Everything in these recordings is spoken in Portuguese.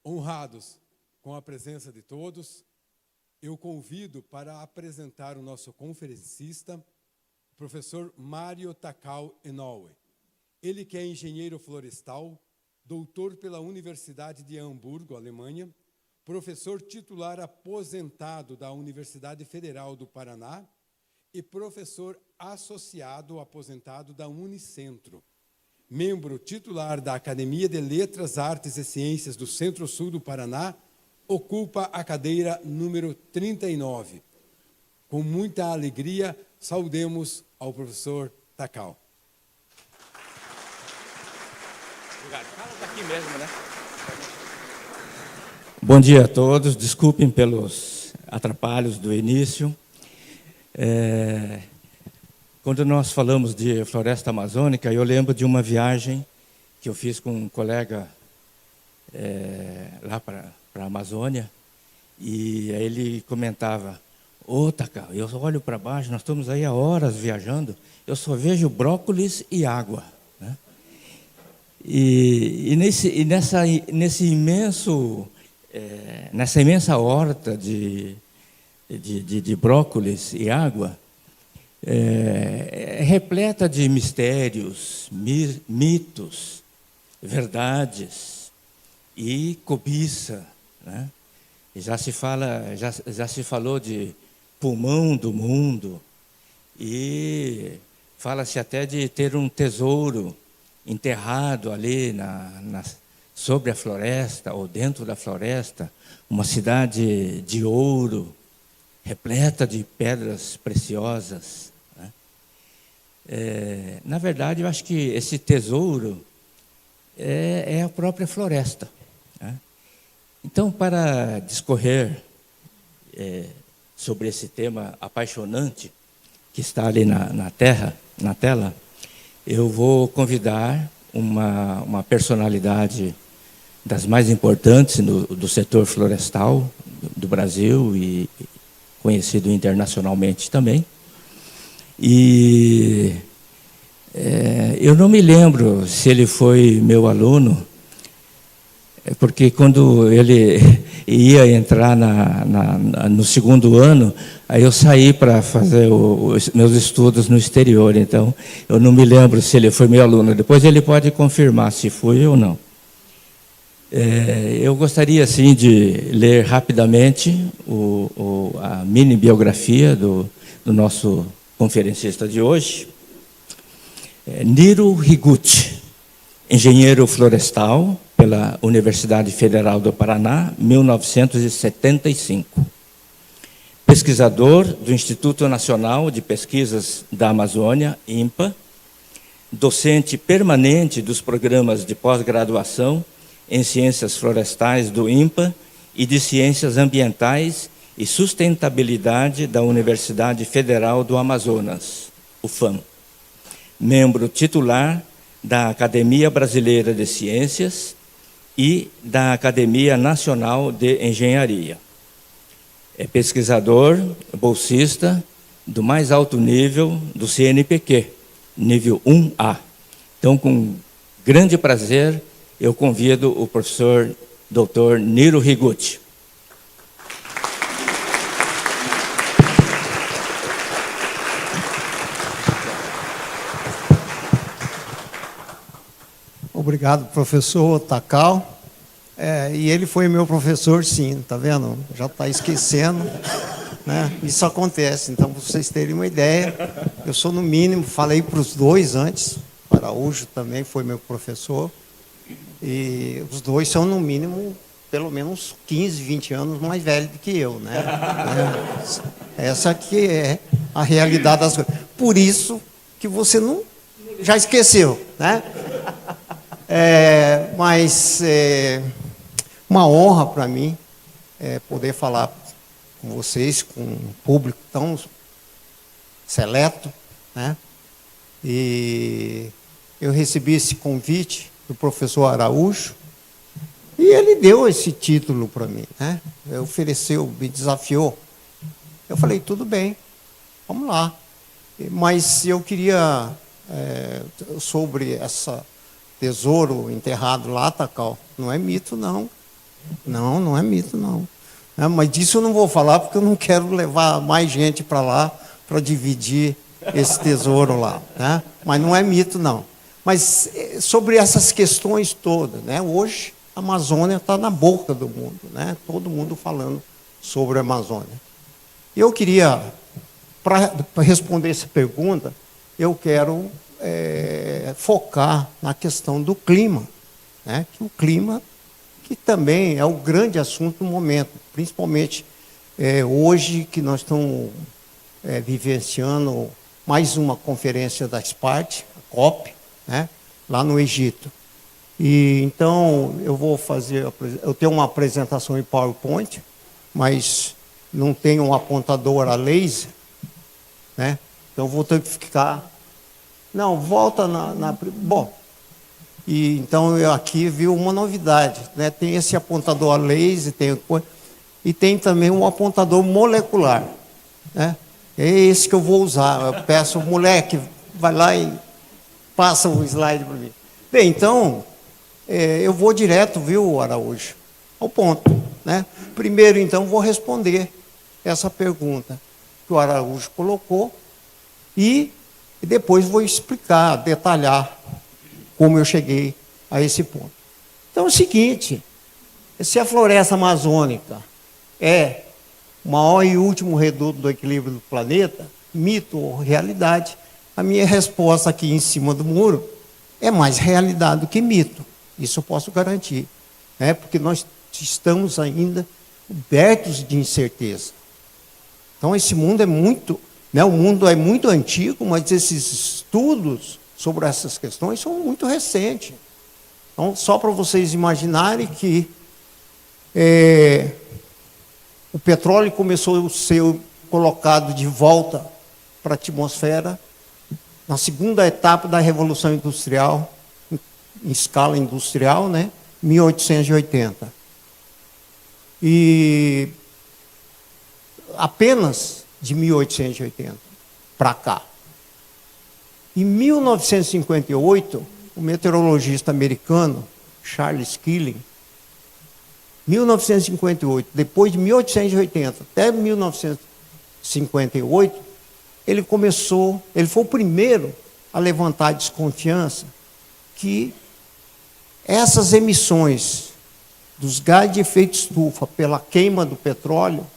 Honrados com a presença de todos, eu convido para apresentar o nosso conferencista, o professor Mário Takao Inoue. Ele que é engenheiro florestal, doutor pela Universidade de Hamburgo, Alemanha, professor titular aposentado da Universidade Federal do Paraná e professor associado aposentado da Unicentro. Membro titular da Academia de Letras, Artes e Ciências do Centro-Sul do Paraná, ocupa a cadeira número 39. Com muita alegria, saudemos ao professor Takao. Obrigado. Fala daqui mesmo, né? Bom dia a todos, desculpem pelos atrapalhos do início. Quando nós falamos de floresta amazônica, eu lembro de uma viagem que eu fiz com um colega lá para a Amazônia, e aí ele comentava: ô Takao, eu olho para baixo, nós estamos aí há horas viajando, eu só vejo brócolis e água, né? Nessa imensa horta de brócolis e água, repleta de mistérios, mitos, verdades e cobiça, né? Já se falou de pulmão do mundo, e fala-se até de ter um tesouro enterrado ali sobre a floresta ou dentro da floresta, uma cidade de ouro, repleta de pedras preciosas, né? Na verdade, eu acho que esse tesouro é a própria floresta, né? Então, para discorrer sobre esse tema apaixonante que está ali na tela, eu vou convidar uma personalidade das mais importantes do setor florestal do Brasil e conhecido internacionalmente também. E eu não me lembro se ele foi meu aluno, porque quando ele ia entrar no segundo ano, aí eu saí para fazer os meus estudos no exterior, então eu não me lembro se ele foi meu aluno. Depois ele pode confirmar se foi ou não. Eu gostaria, assim, de ler rapidamente a mini biografia do nosso conferencista de hoje. Niro Higuchi, engenheiro florestal pela Universidade Federal do Paraná, 1975. Pesquisador do Instituto Nacional de Pesquisas da Amazônia, INPA, docente permanente dos programas de pós-graduação em Ciências Florestais do INPA e de Ciências Ambientais e Sustentabilidade da Universidade Federal do Amazonas, UFAM. Membro titular da Academia Brasileira de Ciências e da Academia Nacional de Engenharia. É pesquisador, bolsista do mais alto nível do CNPq, nível 1A. Então, com grande prazer, eu convido o professor Dr. Niro Higuchi. Obrigado, professor Takao. E ele foi meu professor, sim, tá vendo? Já está esquecendo, né? Isso acontece. Então, para vocês terem uma ideia, eu sou, no mínimo, falei para os dois antes, o Araújo também foi meu professor, e os dois são, no mínimo, pelo menos 15, 20 anos mais velhos do que eu, né? Essa que é a realidade das coisas. Por isso que você não já esqueceu, né? Mas uma honra para mim poder falar com vocês, com um público tão seleto, né? E eu recebi esse convite do professor Araújo, e ele deu esse título para mim, né? Ofereceu, me desafiou. Eu falei, tudo bem, vamos lá. Mas eu queria, sobre essa tesouro enterrado lá, Takao, não é mito, não. Não, não é mito, não. Mas disso eu não vou falar, porque eu não quero levar mais gente para lá para dividir esse tesouro lá. Né? Mas não é mito, não. Mas sobre essas questões todas, né? Hoje a Amazônia está na boca do mundo, né? Todo mundo falando sobre a Amazônia. Eu queria, para responder essa pergunta, eu quero focar na questão do clima, né? Que o clima, que também é o grande assunto do momento, principalmente hoje que nós estamos vivenciando mais uma conferência da SPART, a COP, né? Lá no Egito. E então eu tenho uma apresentação em PowerPoint, mas não tenho um apontador a laser, né? Então vou ter que ficar. Não, volta bom. E então eu aqui vi uma novidade, né? Tem esse apontador a laser, e tem também um apontador molecular, né? É esse que eu vou usar. Eu peço, moleque, vai lá e passa o slide para mim. Bem, então eu vou direto, viu, Araújo, ao ponto, né? Primeiro, então, vou responder essa pergunta que o Araújo colocou e depois vou explicar, detalhar como eu cheguei a esse ponto. Então é o seguinte, se a floresta amazônica é o maior e último reduto do equilíbrio do planeta, mito ou realidade, a minha resposta aqui em cima do muro é mais realidade do que mito. Isso eu posso garantir, né? Porque nós estamos ainda cobertos de incerteza. Então esse mundo é muito, né? O mundo é muito antigo, mas esses estudos sobre essas questões são muito recentes. Então, só para vocês imaginarem que o petróleo começou a ser colocado de volta para a atmosfera na segunda etapa da Revolução Industrial, em escala industrial, né? 1880. E apenas de 1880 para cá. Em 1958, o meteorologista americano Charles Keeling, 1958, depois de 1880 até 1958, ele foi o primeiro a levantar a desconfiança que essas emissões dos gases de efeito estufa pela queima do petróleo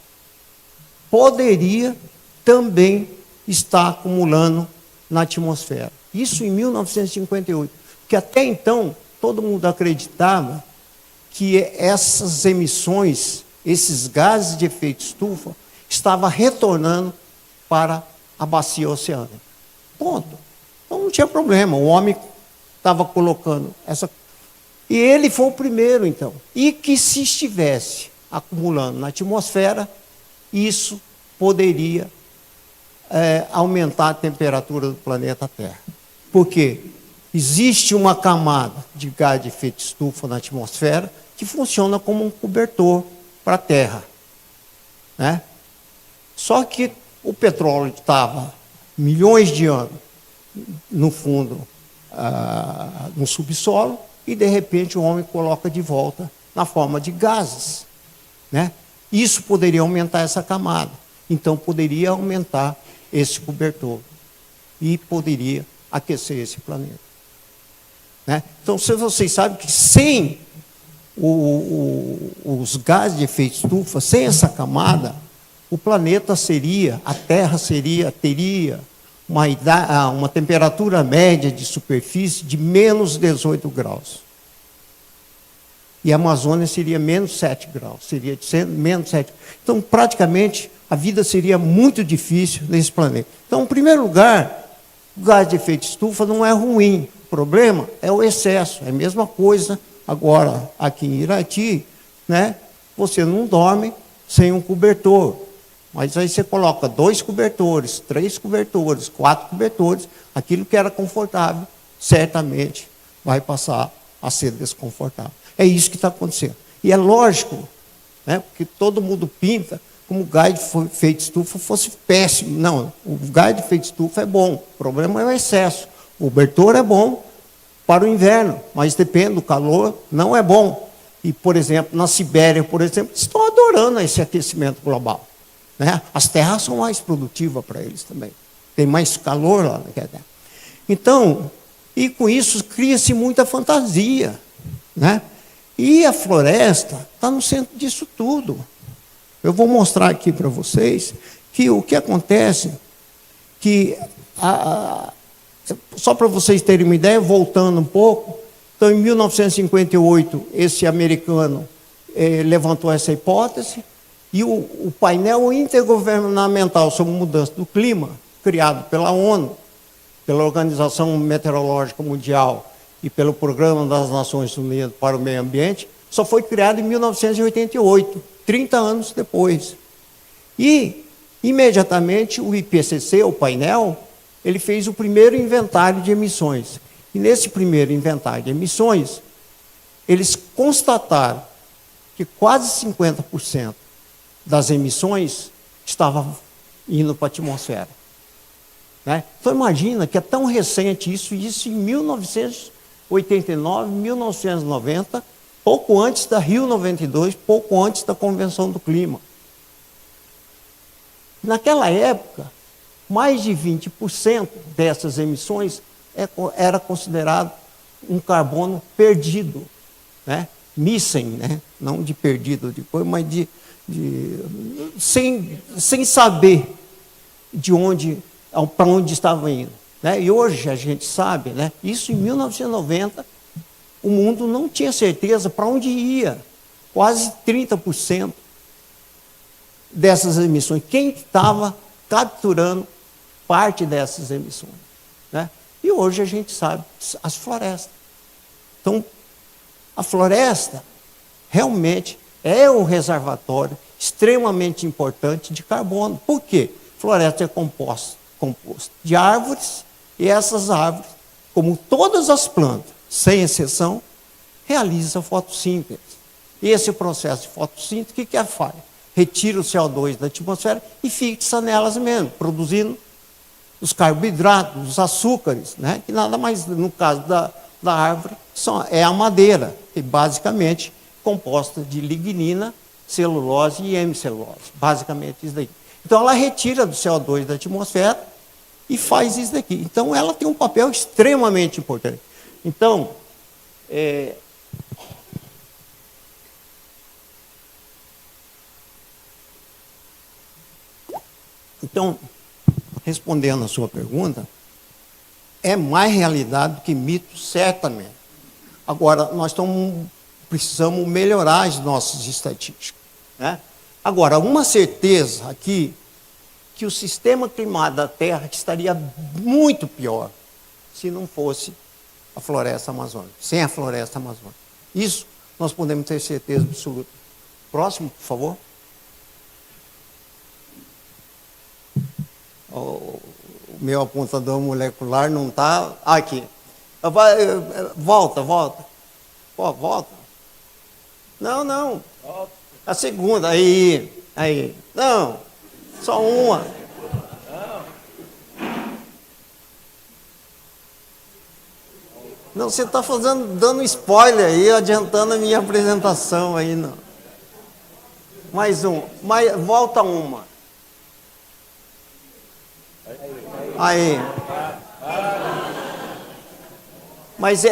poderia também estar acumulando na atmosfera. Isso em 1958. Porque até então, todo mundo acreditava que essas emissões, esses gases de efeito estufa, estavam retornando para a bacia oceânica. Ponto. Então não tinha problema. O homem estava colocando essa... E ele foi o primeiro, então. E que se estivesse acumulando na atmosfera, isso poderia aumentar a temperatura do planeta Terra. Por quê? Existe uma camada de gás de efeito estufa na atmosfera que funciona como um cobertor para a Terra, né? Só que o petróleo estava milhões de anos no fundo, no subsolo, e de repente o homem coloca de volta na forma de gases, né? Isso poderia aumentar essa camada, então poderia aumentar esse cobertor e poderia aquecer esse planeta, né? Então, se vocês sabem que sem os gases de efeito estufa, sem essa camada, o planeta a Terra teria uma temperatura média de superfície de menos 18 graus. E a Amazônia seria menos 7 graus, seria de menos 7. Então, praticamente, a vida seria muito difícil nesse planeta. Então, em primeiro lugar, o gás de efeito estufa não é ruim. O problema é o excesso. É a mesma coisa agora aqui em Irati, né? Você não dorme sem um cobertor. Mas aí você coloca 2 cobertores, 3 cobertores, 4 cobertores, aquilo que era confortável, certamente vai passar a ser desconfortável. É isso que está acontecendo. E é lógico, né, porque todo mundo pinta como o gás de efeito estufa fosse péssimo. Não, o gás de efeito estufa é bom, o problema é o excesso. O cobertor é bom para o inverno, mas depende do calor, não é bom. E, por exemplo, na Sibéria, por exemplo, estão adorando esse aquecimento global. Né? As terras são mais produtivas para eles também. Tem mais calor lá naquela terra. Então, e com isso cria-se muita fantasia. Né? E a floresta está no centro disso tudo. Eu vou mostrar aqui para vocês que o que acontece, que só para vocês terem uma ideia, voltando um pouco, então, em 1958, esse americano levantou essa hipótese, e o painel intergovernamental sobre mudança do clima, criado pela ONU, pela Organização Meteorológica Mundial e pelo Programa das Nações Unidas para o Meio Ambiente, só foi criado em 1988, 30 anos depois. E, imediatamente, o IPCC, o painel, ele fez o primeiro inventário de emissões. E nesse primeiro inventário de emissões, eles constataram que quase 50% das emissões estavam indo para a atmosfera. Né? Então, imagina que é tão recente isso em 1989, 1990, pouco antes da Rio 92, pouco antes da Convenção do Clima. Naquela época, mais de 20% dessas emissões era considerado um carbono perdido, né? Missing, né? Não de perdido, mas sem saber de onde, para onde estava indo. Né? E hoje a gente sabe, né? Isso em 1990, o mundo não tinha certeza para onde ia. Quase 30% dessas emissões. Quem estava capturando parte dessas emissões? Né? E hoje a gente sabe, as florestas. Então, a floresta realmente é um reservatório extremamente importante de carbono. Por quê? Floresta é composto de árvores, e essas árvores, como todas as plantas, sem exceção, realizam fotossíntese. E esse processo de fotossíntese, o que faz? Retira o CO2 da atmosfera e fixa nelas mesmo, produzindo os carboidratos, os açúcares, né? Que nada mais, no caso da árvore, é a madeira, que basicamente composta de lignina, celulose e hemicelulose. Basicamente isso daí. Então ela retira do CO2 da atmosfera e faz isso daqui. Então ela tem um papel extremamente importante. Então, respondendo a sua pergunta, é mais realidade do que mito, certamente. Agora, nós precisamos melhorar as nossas estatísticas. Né? Agora, uma certeza aqui, que o sistema climático da Terra estaria muito pior se não fosse a floresta amazônica, sem a floresta amazônica. Isso nós podemos ter certeza absoluta. Próximo, por favor. O meu apontador molecular não está... Aqui. Volta. Pô, volta. Não. A segunda. Aí. Não. Só uma. Não, você está dando spoiler aí, adiantando a minha apresentação aí, não. Mais um. Volta uma. Aí. Mas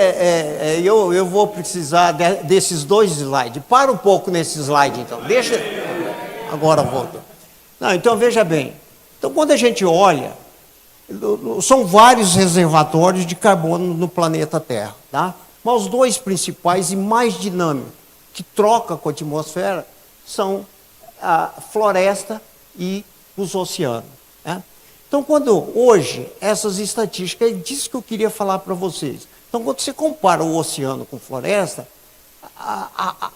eu vou precisar desses dois slides. Para um pouco nesse slide, então. Deixa. Agora volta. Não, então veja bem. Então, quando a gente olha, são vários reservatórios de carbono no planeta Terra, tá? Mas os dois principais e mais dinâmicos que trocam com a atmosfera são a floresta e os oceanos. Né? Então, quando hoje, essas estatísticas, é disso que eu queria falar para vocês. Então, quando você compara o oceano com floresta,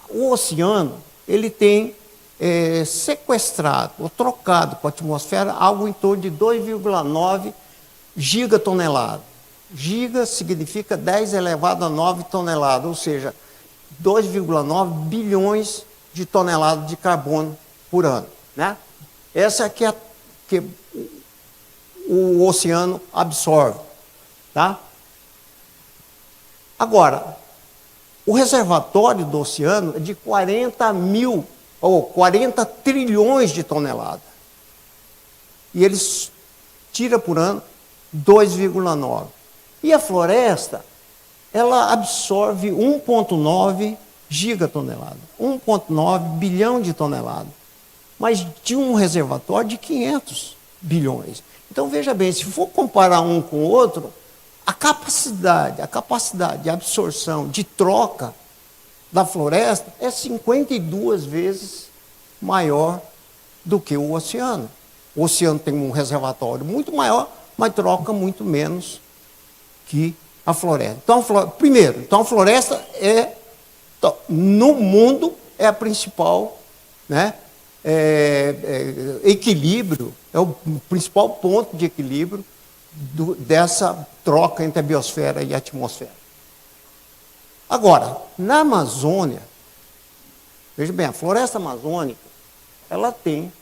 o oceano, ele tem sequestrado ou trocado com a atmosfera algo em torno de 2,9 gigatoneladas. Giga significa 10 elevado a 9 toneladas, ou seja, 2,9 bilhões de toneladas de carbono por ano. Né? Essa é que o oceano absorve. Tá? Agora, O reservatório do oceano é de 40 trilhões de toneladas. E eles tiram por ano 2,9. E a floresta, ela absorve 1,9 gigatonelada, 1,9 bilhão de toneladas, mas de um reservatório de 500 bilhões. Então, veja bem, se for comparar um com o outro, a capacidade de absorção, de troca da floresta é 52 vezes maior do que o oceano. O oceano tem um reservatório muito maior, mas troca muito menos que a floresta. Então, a floresta no mundo é a principal, né, equilíbrio, é o principal ponto de equilíbrio dessa troca entre a biosfera e a atmosfera. Agora, na Amazônia, veja bem, a floresta amazônica, ela tem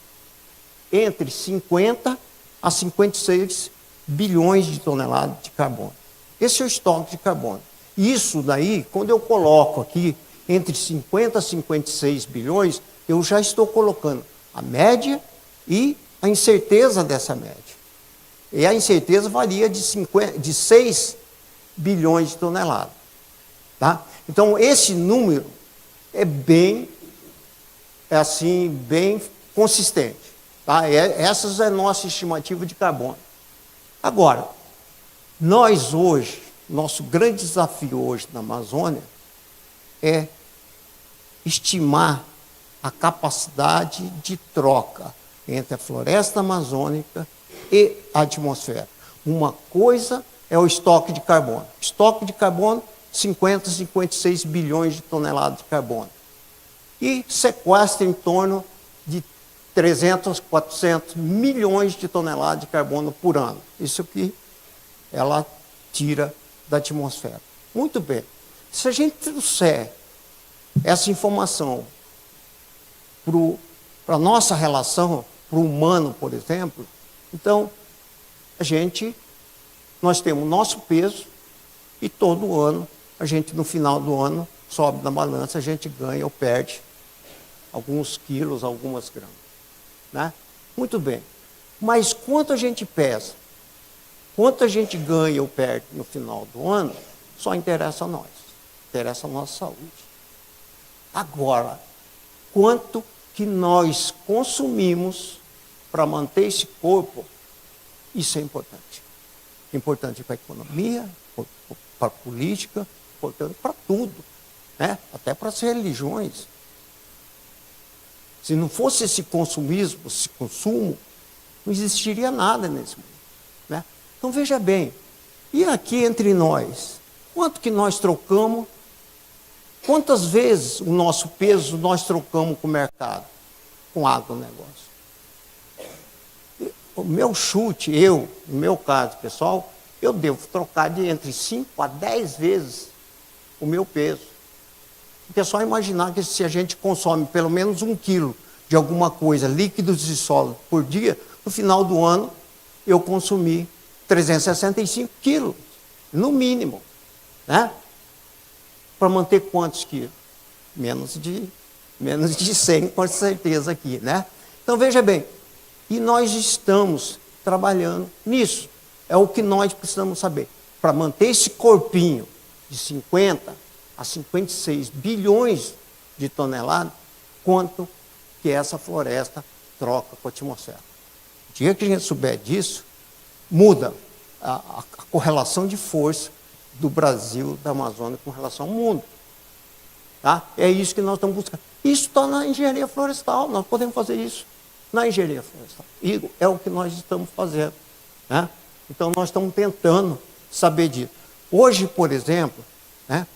entre 50 a 56 bilhões de toneladas de carbono. Esse é o estoque de carbono. Isso daí, quando eu coloco aqui entre 50 a 56 bilhões, eu já estou colocando a média e a incerteza dessa média. E a incerteza varia de 6 bilhões de toneladas. Tá? Então, esse número é bem consistente. Tá? Essa é a nossa estimativa de carbono. Agora, nós hoje, nosso grande desafio hoje na Amazônia é estimar a capacidade de troca entre a floresta amazônica e a atmosfera. Uma coisa é o estoque de carbono. Estoque de carbono, 50 a 56 bilhões de toneladas de carbono. E sequestra em torno de 300, 400 milhões de toneladas de carbono por ano. Isso que ela tira da atmosfera. Muito bem. Se a gente trouxer essa informação para a nossa relação, para o humano, por exemplo, então, nós temos o nosso peso e todo ano, a gente no final do ano, sobe na balança, a gente ganha ou perde alguns quilos, algumas gramas. Né? Muito bem. Mas quanto a gente pesa, quanto a gente ganha ou perde no final do ano, só interessa a nós. Interessa a nossa saúde. Agora, quanto que nós consumimos para manter esse corpo, isso é importante. Importante para a economia, para a política, importante para tudo, né? Até para as religiões. Se não fosse esse consumismo, esse consumo, não existiria nada nesse mundo. Né? Então veja bem, e aqui entre nós, quanto que nós trocamos? Quantas vezes o nosso peso nós trocamos com o mercado, com o agronegócio? O meu chute, no meu caso, pessoal, eu devo trocar de entre 5 a 10 vezes o meu peso. Porque é só imaginar que se a gente consome pelo menos 1 quilo de alguma coisa, líquidos e sólidos, por dia, no final do ano, eu consumi 365 quilos, no mínimo. Né? Para manter quantos quilos? Menos de 100, com certeza, aqui. Né? Então, veja bem, e nós estamos trabalhando nisso. É o que nós precisamos saber. Para manter esse corpinho de 50 a 56 bilhões de toneladas, quanto que essa floresta troca com a atmosfera. O dia que a gente souber disso, muda a correlação de força do Brasil, da Amazônia, com relação ao mundo. Tá? É isso que nós estamos buscando. Isso está na engenharia florestal, nós podemos fazer isso na engenharia florestal. E é o que nós estamos fazendo. Né? Então, nós estamos tentando saber disso. Hoje, por exemplo, né,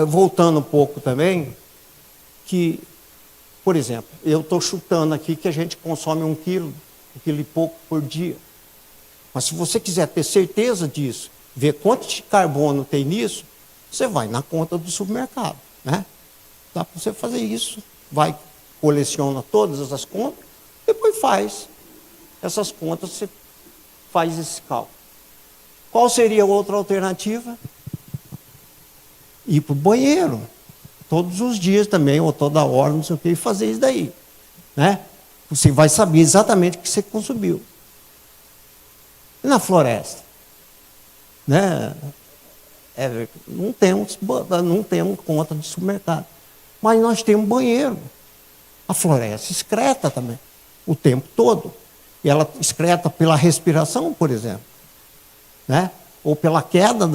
voltando um pouco também, que, por exemplo, eu estou chutando aqui que a gente consome 1 quilo e pouco por dia. Mas se você quiser ter certeza disso, ver quanto de carbono tem nisso, você vai na conta do supermercado. Né? Dá para você fazer isso. Vai, coleciona todas as contas, depois faz essas contas, você faz esse cálculo. Qual seria a outra alternativa? ir para o banheiro. Todos os dias também, ou toda hora, não sei o que, e fazer isso daí. Né? Você vai saber exatamente o que você consumiu. E na floresta? Né? Não temos conta de supermercado. Mas nós temos banheiro. A floresta excreta também, o tempo todo. E ela excreta pela respiração, por exemplo. Né? Ou pela queda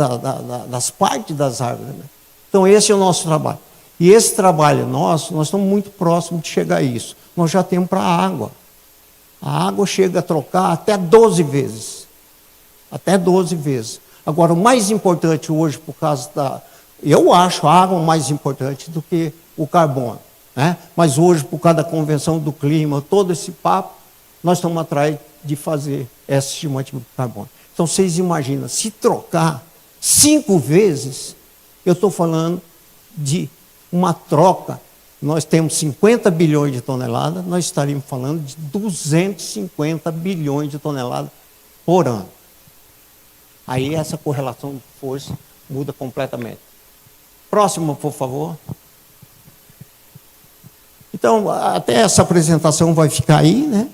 das partes das árvores. Né? Então, esse é o nosso trabalho. E esse trabalho nosso, nós estamos muito próximos de chegar a isso. Nós já temos para a água. A água chega a trocar até 12 vezes. Até 12 vezes. Agora, o mais importante hoje, por causa da... Eu acho a água mais importante do que o carbono. Né? Mas hoje, por causa da convenção do clima, todo esse papo, nós estamos atrás de fazer essa estimativa do carbono. Então, vocês imaginam, se trocar 5 vezes, eu estou falando de uma troca. Nós temos 50 bilhões de toneladas, nós estaríamos falando de 250 bilhões de toneladas por ano. Aí essa correlação de força muda completamente. Próximo, por favor. Então, até essa apresentação vai ficar aí, né?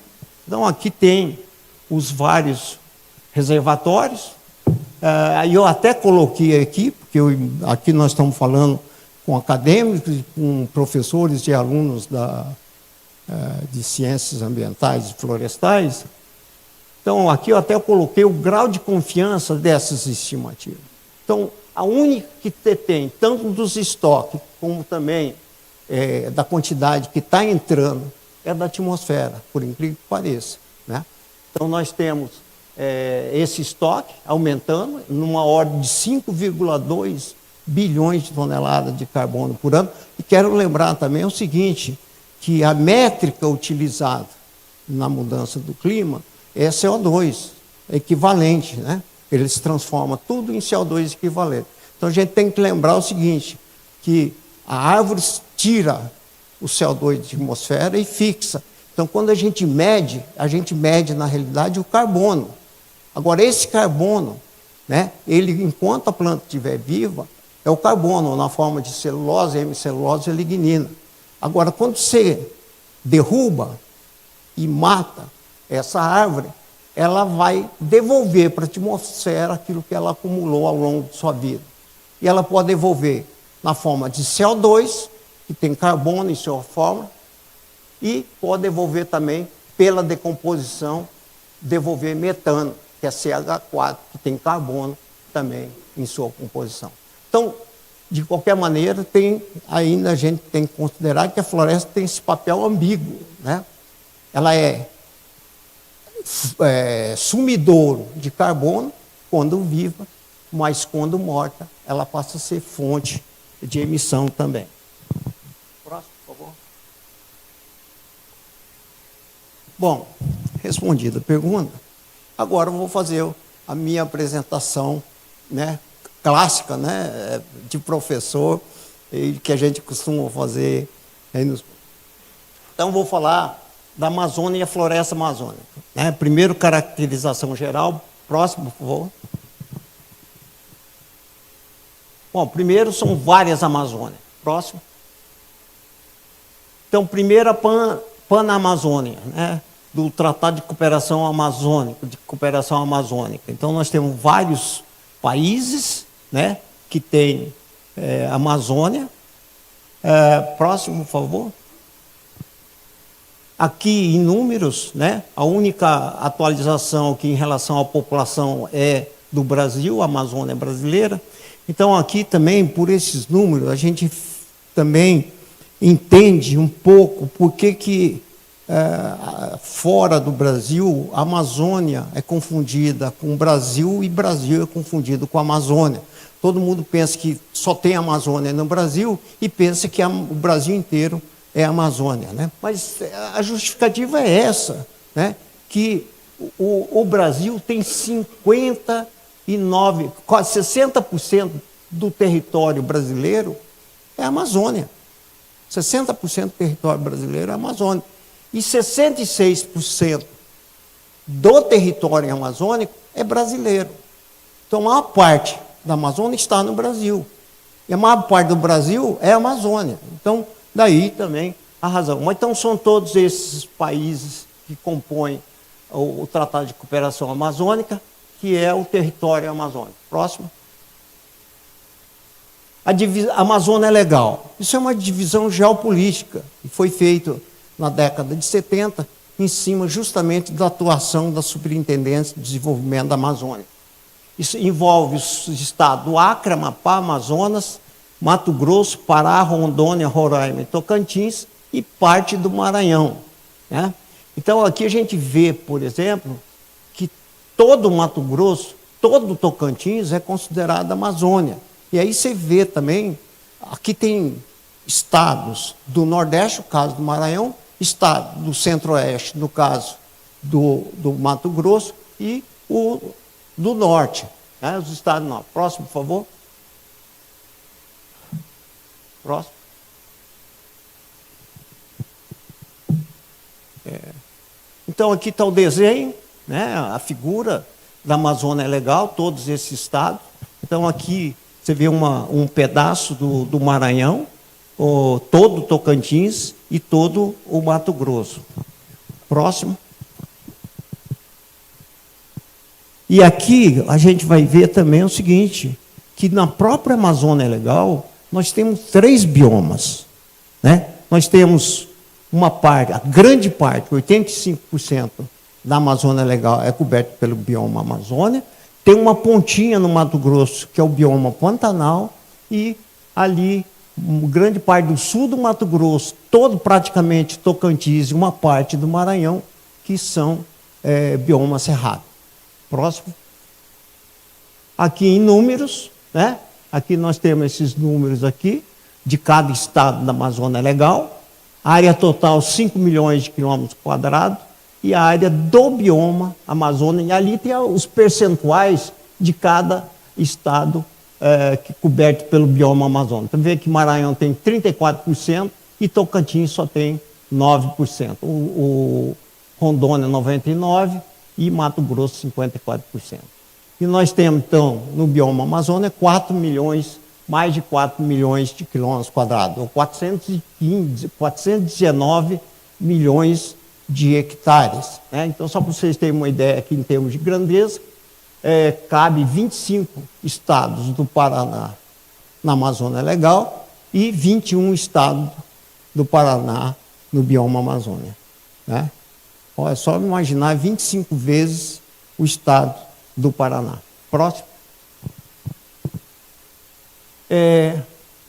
Então, aqui tem os vários reservatórios. Eu até coloquei aqui, porque aqui nós estamos falando com acadêmicos, com professores e alunos de ciências ambientais e florestais. Então, aqui eu até coloquei o grau de confiança dessas estimativas. Então, a única que tem, tanto dos estoques, como também da quantidade que está entrando, é da atmosfera, por incrível que pareça. Né? Então, nós temos esse estoque aumentando numa ordem de 5,2 bilhões de toneladas de carbono por ano. E quero lembrar também o seguinte, que a métrica utilizada na mudança do clima é CO2, é equivalente, né? Ele se transforma tudo em CO2 equivalente. Então a gente tem que lembrar o seguinte, que a árvore tira o CO2 da atmosfera e fixa. Então quando a gente mede na realidade o carbono. Agora esse carbono, né, ele enquanto a planta estiver viva, é o carbono na forma de celulose, hemicelulose e lignina. Agora quando você derruba e mata essa árvore, ela vai devolver para a atmosfera aquilo que ela acumulou ao longo de sua vida. E ela pode devolver na forma de CO2, que tem carbono em sua forma, e pode devolver também, pela decomposição, devolver metano, que é CH4, que tem carbono também em sua composição. Então, de qualquer maneira, ainda a gente tem que considerar que a floresta tem esse papel ambíguo. Né? Ela é sumidouro de carbono quando viva, mas quando morta, ela passa a ser fonte de emissão também. Próximo, por favor. Bom, respondida a pergunta, agora eu vou fazer a minha apresentação, né, clássica, né, de professor, que a gente costuma fazer. Então, vou falar da Amazônia e a floresta amazônica. Né? Primeiro, caracterização geral. Próximo, por favor. Bom, primeiro são várias Amazônias. Próximo. Então, primeiro a Panamazônia, né? Do Tratado de Cooperação Amazônica. Então, nós temos vários países, né, que têm Amazônia. Próximo, por favor. Aqui, em números, né, a única atualização aqui em relação à população é do Brasil, a Amazônia brasileira. Então, aqui também, por esses números, a gente também entende um pouco por que fora do Brasil, a Amazônia é confundida com o Brasil e Brasil é confundido com a Amazônia. Todo mundo pensa que só tem a Amazônia no Brasil e pensa que o Brasil inteiro é a Amazônia, né? Mas a justificativa é essa, né? Que o Brasil tem quase 60% do território brasileiro é a Amazônia. 60% do território brasileiro é a Amazônia. E 66% do território amazônico é brasileiro. Então, a maior parte da Amazônia está no Brasil. E a maior parte do Brasil é a Amazônia. Então, daí também a razão. Mas então são todos esses países que compõem o Tratado de Cooperação Amazônica, que é o território amazônico. Próximo. A Amazônia é legal. Isso é uma divisão geopolítica e foi feito na década de 70 em cima justamente da atuação da Superintendência de Desenvolvimento da Amazônia. Isso envolve os estados do Acre, Amapá, Amazonas, Mato Grosso, Pará, Rondônia, Roraima e Tocantins e parte do Maranhão, né? Então aqui a gente vê, por exemplo, que todo o Mato Grosso, todo o Tocantins é considerado Amazônia. E aí você vê também, aqui tem estados do Nordeste, no caso do Maranhão, estado do Centro-Oeste, no caso do Mato Grosso, e o do Norte, né? Os estados do Norte. Próximo, por favor. Próximo. Então aqui está o desenho, né? A figura da Amazônia é legal, todos esses estados. Então aqui você vê um pedaço do Maranhão, todo o Tocantins e todo o Mato Grosso. Próximo. E aqui a gente vai ver também o seguinte, que na própria Amazônia Legal, nós temos 3 biomas, né? Nós temos uma parte, a grande parte, 85% da Amazônia Legal é coberta pelo bioma Amazônia. Tem uma pontinha no Mato Grosso, que é o bioma Pantanal, e ali, grande parte do sul do Mato Grosso, todo praticamente Tocantins e uma parte do Maranhão, que são bioma cerrado. Próximo. Aqui em números, né? Aqui nós temos esses números aqui, de cada estado da Amazônia Legal. Área total 5 milhões de quilômetros quadrados. E a área do bioma Amazônia. E ali tem os percentuais de cada estado coberto pelo bioma Amazônia. Então, vê que Maranhão tem 34% e Tocantins só tem 9%. O Rondônia, 99%, e Mato Grosso, 54%. E nós temos, então, no bioma Amazônia, mais de 4 milhões de quilômetros quadrados, ou 419 milhões de hectares, né? Então, só para vocês terem uma ideia aqui em termos de grandeza, cabe 25 estados do Paraná na Amazônia Legal e 21 estados do Paraná no bioma Amazônia, né? É só imaginar 25 vezes o estado do Paraná. Próximo.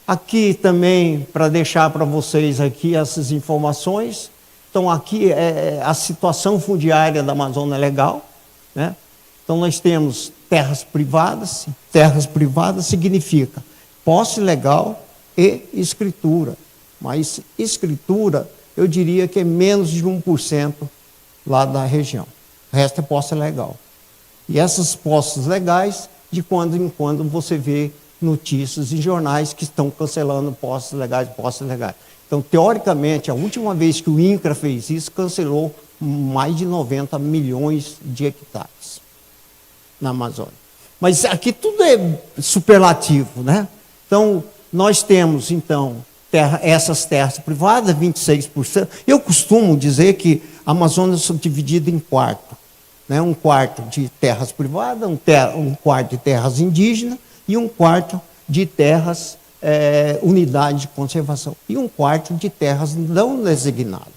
Aqui também, para deixar para vocês aqui essas informações. Então, aqui é a situação fundiária da Amazônia Legal, né? Então, nós temos terras privadas. Terras privadas significa posse legal e escritura. Mas escritura, eu diria que é menos de 1% lá da região. O resto é posse legal. E essas posses legais, de quando em quando você vê notícias em jornais que estão cancelando posses legais. Então, teoricamente, a última vez que o INCRA fez isso, cancelou mais de 90 milhões de hectares na Amazônia. Mas aqui tudo é superlativo, né? Então, nós temos, então, essas terras privadas, 26%. Eu costumo dizer que a Amazônia é dividida em quarto, né? Um quarto de terras privadas, um quarto de terras indígenas e um quarto de terras unidade de conservação e um quarto de terras não designadas.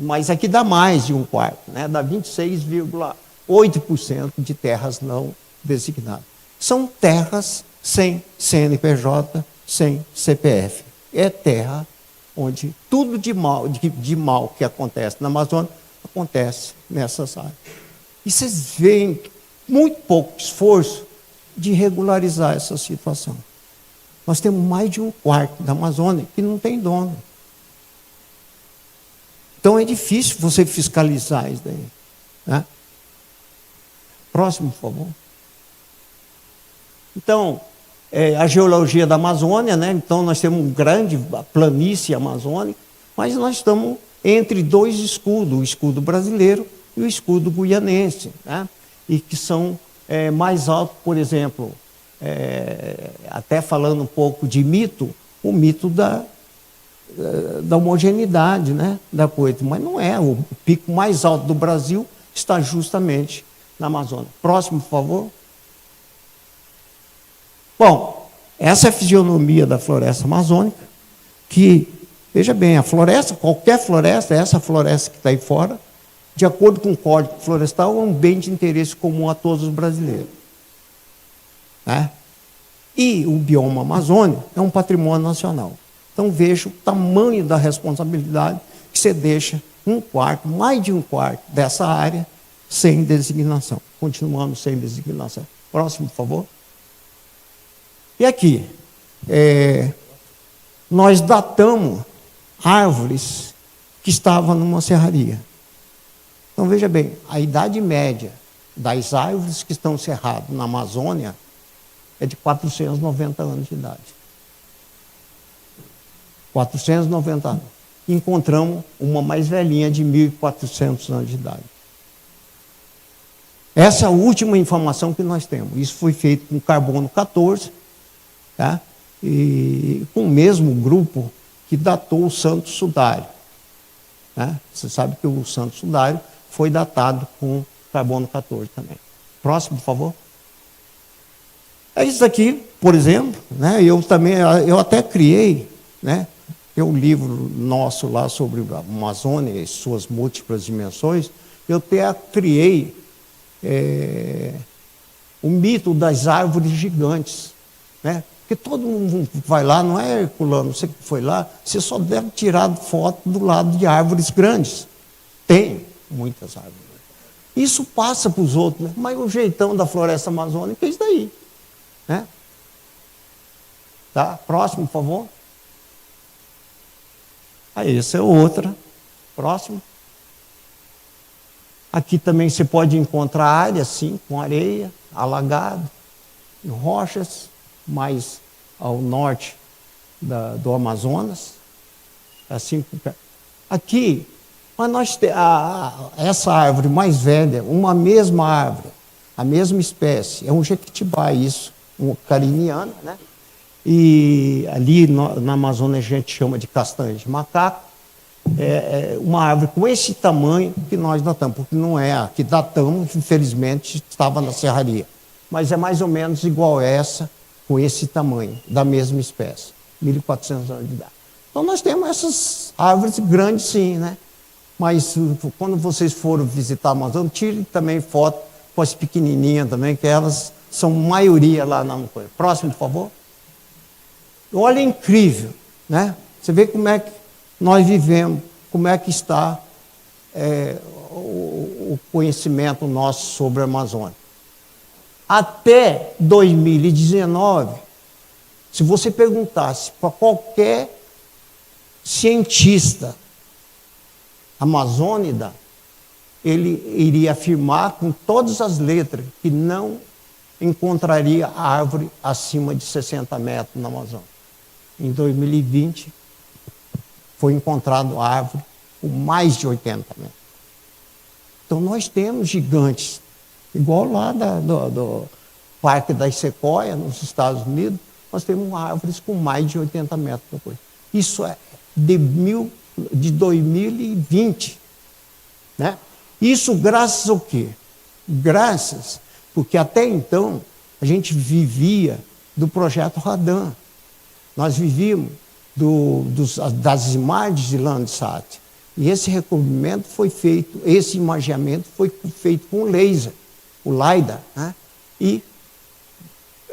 Mas aqui dá mais de um quarto, né? Dá 26,8% de terras não designadas. São terras sem CNPJ, sem CPF. É terra onde tudo de mal que acontece na Amazônia acontece nessas áreas. E vocês veem muito pouco esforço de regularizar essa situação. Nós temos mais de um quarto da Amazônia que não tem dono. Então é difícil você fiscalizar isso daí, né? Próximo, por favor. Então, a geologia da Amazônia, né? Então nós temos uma grande planície amazônica, mas nós estamos entre 2 escudos, o escudo brasileiro e o escudo guianense, né? E que são mais altos, por exemplo, até falando um pouco de mito, o mito da homogeneidade, né, da coisa. Mas não é. O pico mais alto do Brasil está justamente na Amazônia. Próximo, por favor. Bom, essa é a fisionomia da floresta amazônica, que, veja bem, a floresta, qualquer floresta, essa floresta que está aí fora, de acordo com o Código Florestal, é um bem de interesse comum a todos os brasileiros. Né? E o bioma Amazônia é um patrimônio nacional. Então, veja o tamanho da responsabilidade que você deixa um quarto, mais de um quarto dessa área sem designação. Continuando sem designação. Próximo, por favor. E aqui, nós datamos árvores que estavam numa serraria. Então, veja bem, a idade média das árvores que estão cerradas na Amazônia é de 490 anos de idade. 490 anos. Encontramos uma mais velhinha de 1.400 anos de idade. Essa é a última informação que nós temos. Isso foi feito com carbono 14, tá? E com o mesmo grupo que datou o Santo Sudário. Né? Você sabe que o Santo Sudário foi datado com carbono 14 também. Próximo, por favor. É isso aqui, por exemplo, né? Eu até criei, né? Tem um livro nosso lá sobre a Amazônia e suas múltiplas dimensões. Eu até criei o mito das árvores gigantes, né? Porque todo mundo vai lá, não é Herculano, você que foi lá, você só deve tirar foto do lado de árvores grandes. Tem muitas árvores. Isso passa para os outros, né? Mas o jeitão da floresta amazônica é isso daí. Né? Tá? Próximo, por favor. Aí, essa é outra. Próximo. Aqui também você pode encontrar áreas, sim, com areia, alagado, rochas, mais ao norte do Amazonas. Assim, aqui, mas nós essa árvore mais velha, uma mesma árvore, a mesma espécie, é um jequitibá, isso, um cariniano, né? E ali na Amazônia a gente chama de castanha de macaco. É uma árvore com esse tamanho que nós datamos, porque não é a que datamos, infelizmente, estava na serraria. Mas é mais ou menos igual a essa, com esse tamanho, da mesma espécie, 1.400 anos de idade. Então nós temos essas árvores grandes, sim, né? Mas quando vocês forem visitar a Amazônia, tirem também foto com as pequenininhas também, que elas são maioria lá na coisa. Próximo, por favor. Olha, é incrível, né? Você vê como é que nós vivemos, como é que está o conhecimento nosso sobre a Amazônia. Até 2019, se você perguntasse para qualquer cientista amazônida, ele iria afirmar com todas as letras que não encontraria árvore acima de 60 metros na Amazônia. Em 2020, foi encontrado árvore com mais de 80 metros. Então, nós temos gigantes, igual lá do Parque das Sequoias, nos Estados Unidos, nós temos árvores com mais de 80 metros depois. Isso é de 2020. Né? Isso graças ao quê? Graças, porque até então a gente vivia do projeto Radan. Nós vivíamos das imagens de Landsat. E esse recobrimento foi feito, esse imageamento foi feito com laser, o LiDAR. Né? E,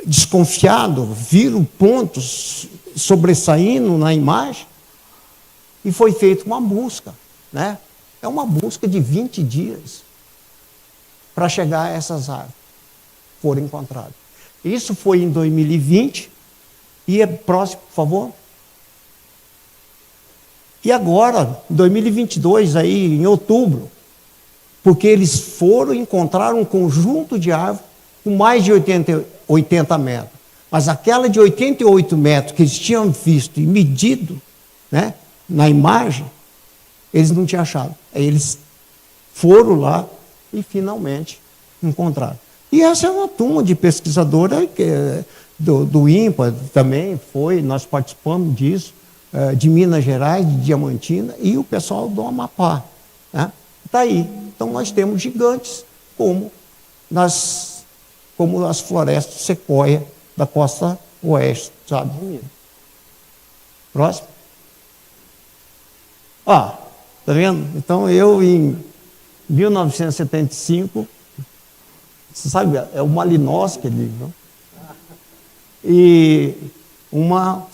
desconfiado, viram pontos sobressaindo na imagem e foi feita uma busca. Né? É uma busca de 20 dias para chegar a essas árvores que foram encontradas. Isso foi em 2020 e é próximo, por favor. E agora, em 2022, aí, em outubro, porque eles foram encontrar um conjunto de árvores com mais de 80 metros. Mas aquela de 88 metros que eles tinham visto e medido, né, na imagem, eles não tinham achado. Aí eles foram lá e finalmente encontraram. E essa é uma turma de pesquisadores do INPA também foi, nós participamos disso, de Minas Gerais, de Diamantina, e o pessoal do Amapá. Né? Tá aí. Então, nós temos gigantes como as florestas sequoia da costa oeste, sabe? Próximo. Ó, tá vendo? Então, eu, em 1975, você sabe, é o Malinowski ali, não? E uma,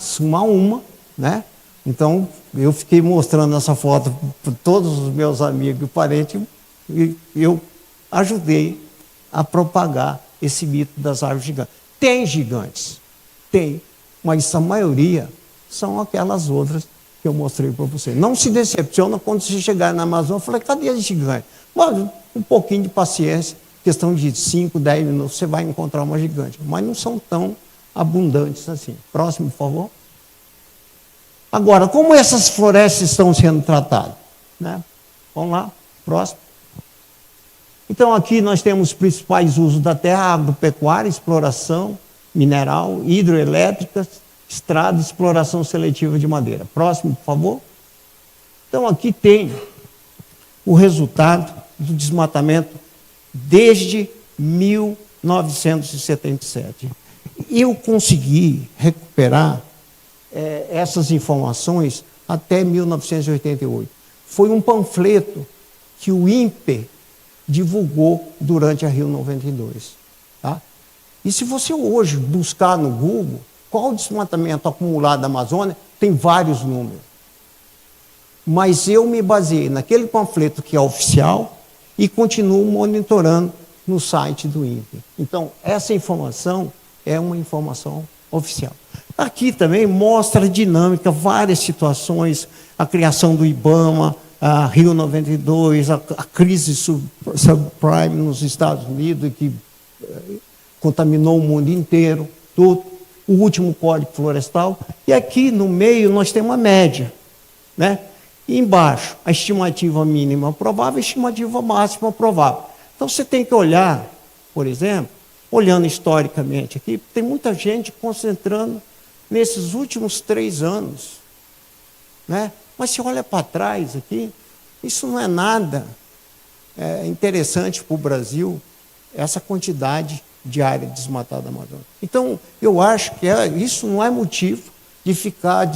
né? Então, eu fiquei mostrando essa foto para todos os meus amigos e parentes, e eu ajudei a propagar esse mito das árvores gigantes. Tem gigantes, tem, mas a maioria são aquelas outras que eu mostrei para você. Não se decepciona quando você chegar na Amazônia e falar, cadê as gigantes? Mas um pouquinho de paciência, questão de 5, 10 minutos, você vai encontrar uma gigante, mas não são tão abundantes assim. Próximo, por favor. Agora, como essas florestas estão sendo tratadas? Né? Vamos lá, próximo. Então, aqui nós temos os principais usos da terra: agropecuária, exploração mineral, hidroelétricas, estrada, exploração seletiva de madeira. Próximo, por favor. Então, aqui tem o resultado do desmatamento desde 1977. Eu consegui recuperar essas informações até 1988. Foi um panfleto que o INPE divulgou durante a Rio 92. Tá? E se você hoje buscar no Google qual o desmatamento acumulado da Amazônia, tem vários números. Mas eu me baseei naquele panfleto que é oficial e continuo monitorando no site do INPE. Então, essa informação é uma informação oficial. Aqui também mostra a dinâmica, várias situações, a criação do IBAMA, a Rio 92, a crise subprime nos Estados Unidos, que contaminou o mundo inteiro, tudo, o último Código Florestal, e aqui no meio nós temos a média, né? E embaixo, a estimativa mínima provável e a estimativa máxima provável. Então você tem que olhar, por exemplo, olhando historicamente aqui, tem muita gente concentrando nesses últimos 3 anos, né? Mas se olha para trás aqui, isso não é nada interessante para o Brasil, essa quantidade de área desmatada da Amazônia. Então, eu acho que isso não é motivo de ficar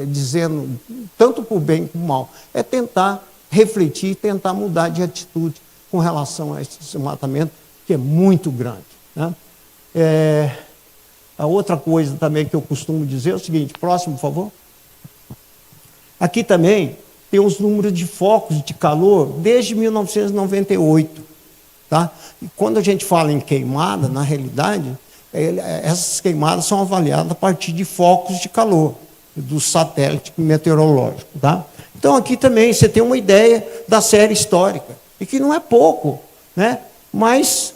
dizendo, tanto para o bem como para o mal, é tentar refletir, tentar mudar de atitude com relação a esse desmatamento, que é muito grande. Né? A outra coisa também que eu costumo dizer é o seguinte, próximo, por favor. Aqui também tem os números de focos de calor desde 1998. Tá? E quando a gente fala em queimada, na realidade, essas queimadas são avaliadas a partir de focos de calor, do satélite meteorológico. Tá? Então, aqui também você tem uma ideia da série histórica, e que não é pouco, né? Mas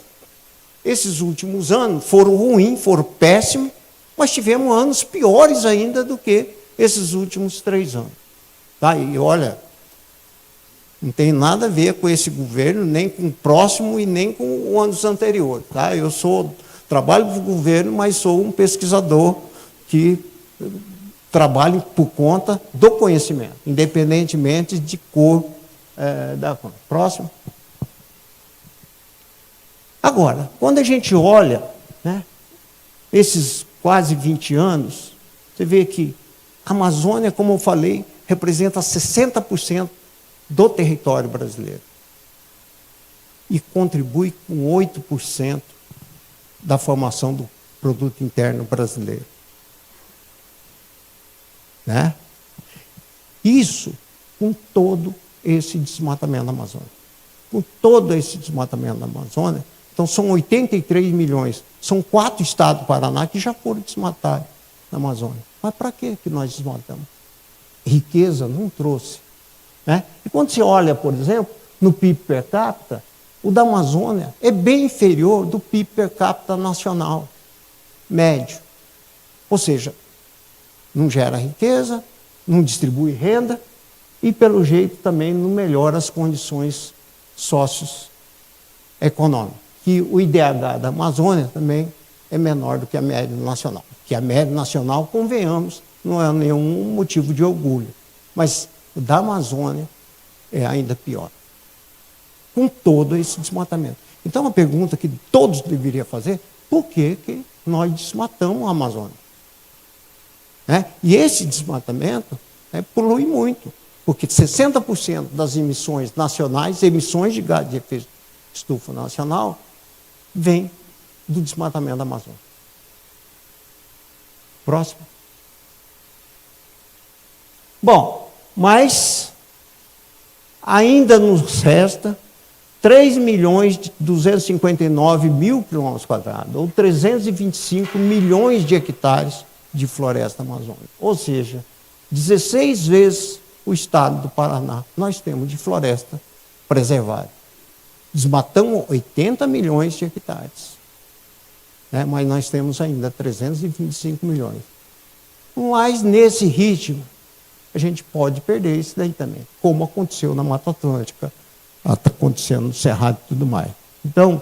esses últimos anos foram ruins, foram péssimos, mas tivemos anos piores ainda do que esses últimos 3 anos. Tá? E olha, não tem nada a ver com esse governo, nem com o próximo e nem com os anos anteriores. Tá? Eu trabalho para o governo, mas sou um pesquisador que trabalha por conta do conhecimento, independentemente de cor da cor. Próximo. Agora, quando a gente olha, né, esses quase 20 anos, você vê que a Amazônia, como eu falei, representa 60% do território brasileiro e contribui com 8% da formação do produto interno brasileiro. Né? Isso com todo esse desmatamento da Amazônia. Com todo esse desmatamento da Amazônia, então são 83 milhões, são 4 estados do Paraná que já foram desmatados na Amazônia. Mas para que nós desmatamos? Riqueza não trouxe. Né? E quando você olha, por exemplo, no PIB per capita, o da Amazônia é bem inferior do PIB per capita nacional, médio. Ou seja, não gera riqueza, não distribui renda e, pelo jeito, também não melhora as condições socioeconômicas. Que o IDH da Amazônia também é menor do que a média nacional. Que a média nacional, convenhamos, não é nenhum motivo de orgulho. Mas o da Amazônia é ainda pior. Com todo esse desmatamento. Então, a pergunta que todos deveriam fazer, por que nós desmatamos a Amazônia? E esse desmatamento polui muito, porque 60% das emissões nacionais, emissões de gás de efeito estufa nacional, vem do desmatamento da Amazônia. Próximo. Bom, mas ainda nos resta 3.259.000 quilômetros quadrados, ou 325 milhões de hectares de floresta amazônica. Ou seja, 16 vezes o estado do Paraná nós temos de floresta preservada. Desmatamos 80 milhões de hectares, mas nós temos ainda 325 milhões. Mas nesse ritmo, a gente pode perder isso daí também, como aconteceu na Mata Atlântica, está acontecendo no Cerrado e tudo mais. Então,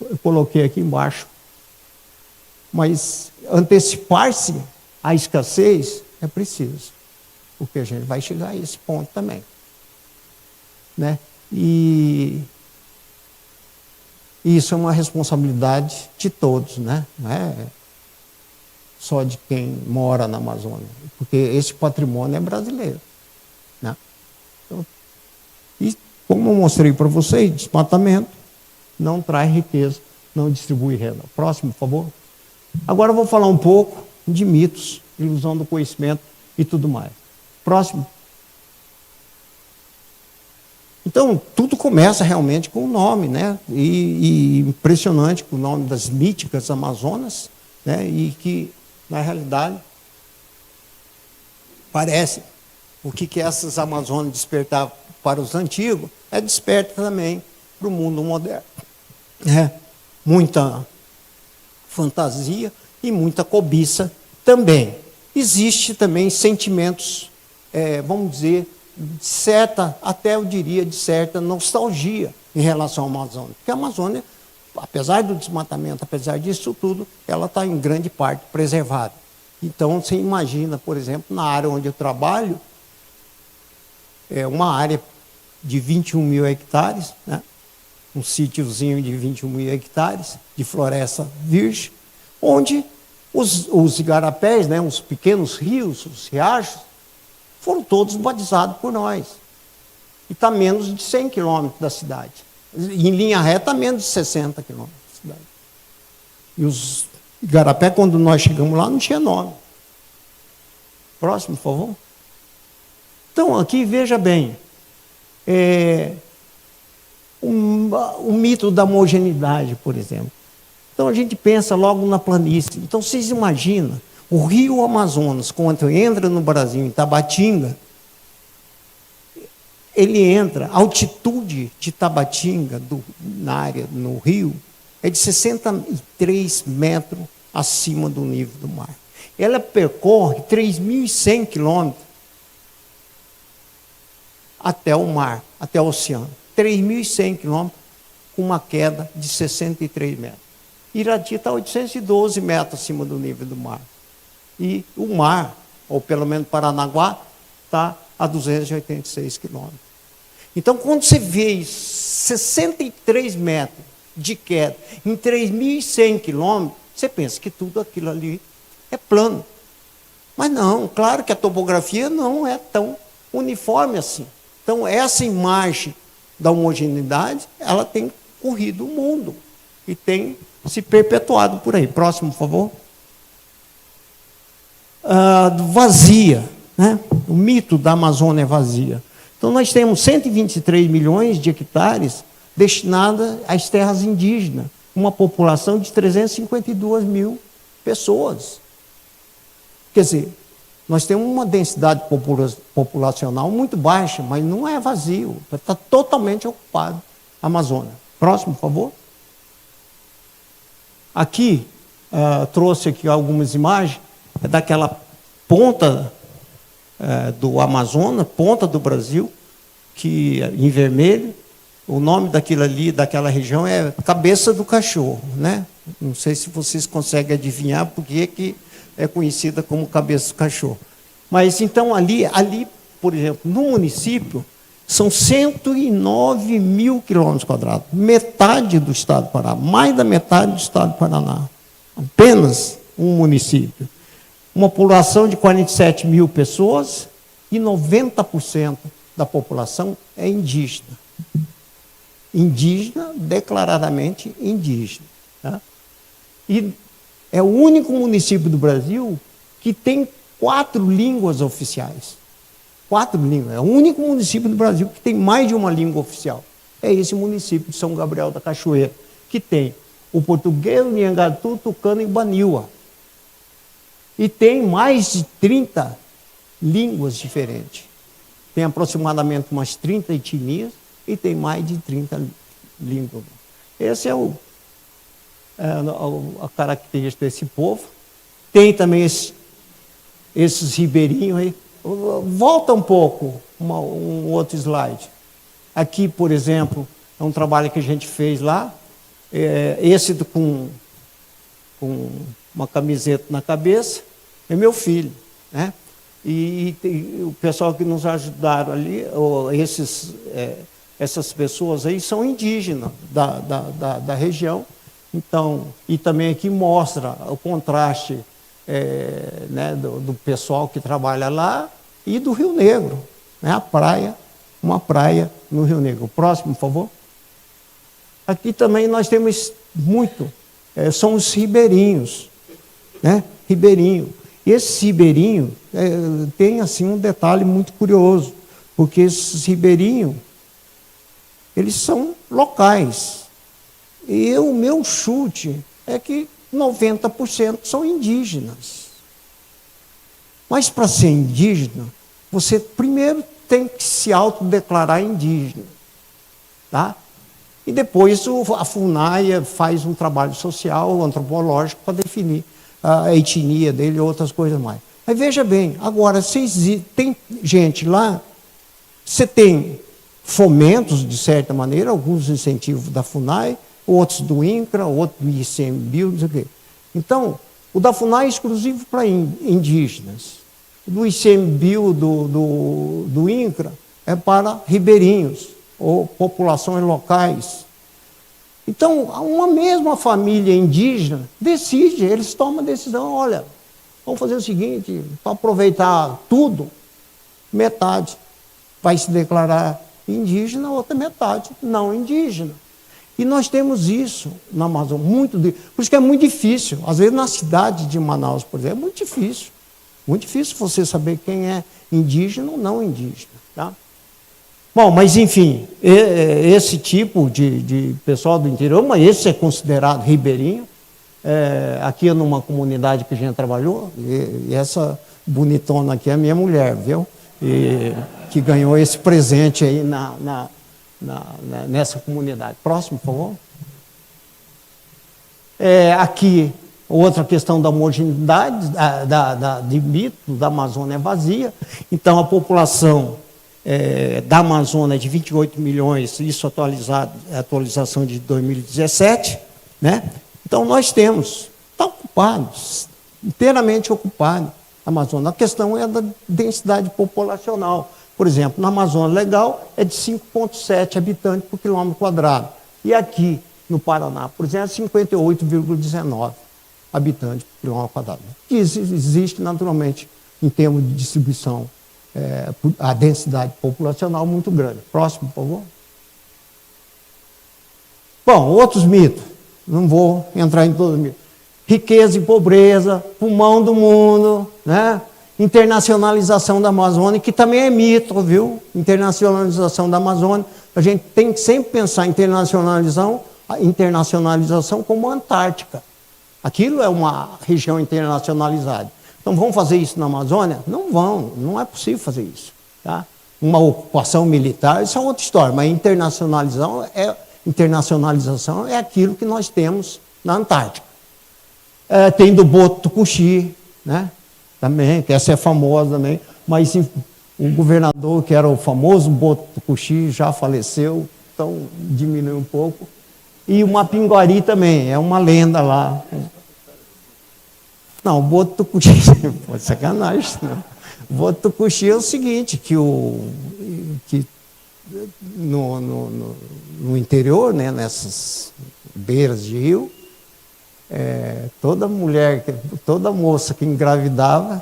eu coloquei aqui embaixo, mas antecipar-se à escassez é preciso, porque a gente vai chegar a esse ponto também. E isso é uma responsabilidade de todos, não é só de quem mora na Amazônia, porque esse patrimônio é brasileiro. Então, e como eu mostrei para vocês, desmatamento não traz riqueza, não distribui renda. Próximo, por favor. Agora eu vou falar um pouco de mitos, ilusão do conhecimento e tudo mais. Próximo. Então, tudo começa realmente com o nome, E impressionante com o nome das míticas Amazonas, E que, na realidade, parece o que essas Amazonas despertavam para os antigos, desperta também para o mundo moderno. Muita fantasia e muita cobiça também. Existe também sentimentos, vamos dizer, de certa, até eu diria, de certa nostalgia em relação à Amazônia. Porque a Amazônia, apesar do desmatamento, apesar disso tudo, ela está em grande parte preservada. Então, você imagina, por exemplo, na área onde eu trabalho, uma área de 21 mil hectares, um sítiozinho de 21 mil hectares de floresta virgem, onde os igarapés, os pequenos rios, os riachos, foram todos batizados por nós. E está a menos de 100 quilômetros da cidade. Em linha reta, menos de 60 quilômetros da cidade. E os igarapés, quando nós chegamos lá, não tinha nome. Próximo, por favor. Então, aqui, veja bem, o mito da homogeneidade, por exemplo. Então, a gente pensa logo na planície. Então, vocês imaginam, o rio Amazonas, quando entra no Brasil, em Tabatinga, ele entra, a altitude de Tabatinga, na área, no rio, é de 63 metros acima do nível do mar. Ela percorre 3.100 quilômetros até o mar, até o oceano. 3.100 quilômetros com uma queda de 63 metros. Irati está a 812 metros acima do nível do mar. E o mar, ou pelo menos Paranaguá, está a 286 quilômetros. Então, quando você vê 63 metros de queda em 3.100 quilômetros, você pensa que tudo aquilo ali é plano. Mas não, claro que a topografia não é tão uniforme assim. Então, essa imagem da homogeneidade, ela tem corrido o mundo e tem se perpetuado por aí. Próximo, por favor. Vazia, O mito da Amazônia é vazia. Então, nós temos 123 milhões de hectares destinados às terras indígenas, uma população de 352 mil pessoas. Quer dizer, nós temos uma densidade populacional muito baixa, mas não é vazio, está totalmente ocupado a Amazônia. Próximo, por favor. Aqui, trouxe aqui algumas imagens, daquela ponta do Amazonas, ponta do Brasil, que em vermelho, O nome daquilo ali, daquela região, é Cabeça do Cachorro, né? Não sei se vocês conseguem adivinhar por que é conhecida como Cabeça do Cachorro. Mas, então, ali, por exemplo, no município, são 109 mil quilômetros quadrados. Metade do estado do Paraná, mais da metade do estado do Paraná. Apenas um município. Uma população de 47 mil pessoas e 90% da população é indígena. Indígena, declaradamente indígena. Tá? E é o único município do Brasil que tem 4 línguas oficiais. 4 línguas. É o único município do Brasil que tem mais de uma língua oficial. É esse município de São Gabriel da Cachoeira, que tem o português, o Nhangatu, o tucano e o baniwa. E tem mais de 30 línguas diferentes. Tem aproximadamente umas 30 etnias e tem mais de 30 línguas. Essa é a característica desse povo. Tem também esses ribeirinhos aí. Volta um pouco, um outro slide. Aqui, por exemplo, é um trabalho que a gente fez lá. Esse com uma camiseta na cabeça é meu filho, né? E o pessoal que nos ajudaram ali, essas pessoas aí são indígenas da região. Então, e também aqui mostra o contraste né, do pessoal que trabalha lá e do Rio Negro, né? A praia, uma praia no Rio Negro. Próximo, por favor. Aqui também nós temos muito, são os ribeirinhos, né? Ribeirinho. Esse ribeirinho tem assim um detalhe muito curioso, porque esses ribeirinhos, eles são locais. E o meu chute é que 90% são indígenas. Mas para ser indígena, você primeiro tem que se autodeclarar indígena, tá? E depois a FUNAI faz um trabalho social, antropológico, para definir a etnia dele e outras coisas mais. Mas veja bem, agora, tem gente lá, você tem fomentos, de certa maneira, alguns incentivos da FUNAI, outros do INCRA, outros do ICMBio, não sei o quê. Então, o da FUNAI é exclusivo para indígenas. O do ICMBio, do INCRA, é para ribeirinhos, ou populações locais. Então, uma mesma família indígena decide, eles tomam a decisão, olha, vamos fazer o seguinte, para aproveitar tudo, metade vai se declarar indígena, outra metade não indígena. E nós temos isso na Amazônia, por isso que é muito difícil. Às vezes na cidade de Manaus, por exemplo, é muito difícil. Muito difícil você saber quem é indígena ou não indígena. Tá? Bom, mas enfim, esse tipo de pessoal do interior, mas esse é considerado ribeirinho. Aqui numa comunidade que a gente trabalhou, e essa bonitona aqui é a minha mulher, viu? E, que ganhou esse presente aí nessa comunidade. Próximo, por favor. Aqui, outra questão da homogeneidade, de mito, da Amazônia é vazia. Então, a população da Amazônia é de 28 milhões, isso atualização de 2017, né? Então, nós temos, está ocupados, inteiramente ocupado a Amazônia. A questão é da densidade populacional. Por exemplo, na Amazônia Legal é de 5,7 habitantes por quilômetro quadrado. E aqui, no Paraná, por exemplo, é 58,19 habitantes por quilômetro quadrado. Que existe, naturalmente, em termos de distribuição, a densidade populacional muito grande. Próximo, por favor. Bom, outros mitos. Não vou entrar em todos os mitos. Riqueza e pobreza, pulmão do mundo, né? Internacionalização da Amazônia, que também é mito, viu? Internacionalização da Amazônia. A gente tem que sempre pensar em internacionalização como a Antártica. Aquilo é uma região internacionalizada. Então, vão fazer isso na Amazônia? Não vão, não é possível fazer isso. Tá? Uma ocupação militar, isso é outra história, mas internacionalização é aquilo que nós temos na Antártica. Tem do Boto Tucuxi, né? Também, que essa é famosa também, mas o governador, que era o famoso Boto Tucuxi, já faleceu, então diminui um pouco. E o Mapinguari também, é uma lenda lá. Não, o Botucuxi, pô, sacanagem, não. O Botucuxi é o seguinte, que no interior, né, nessas beiras de rio, toda moça que engravidava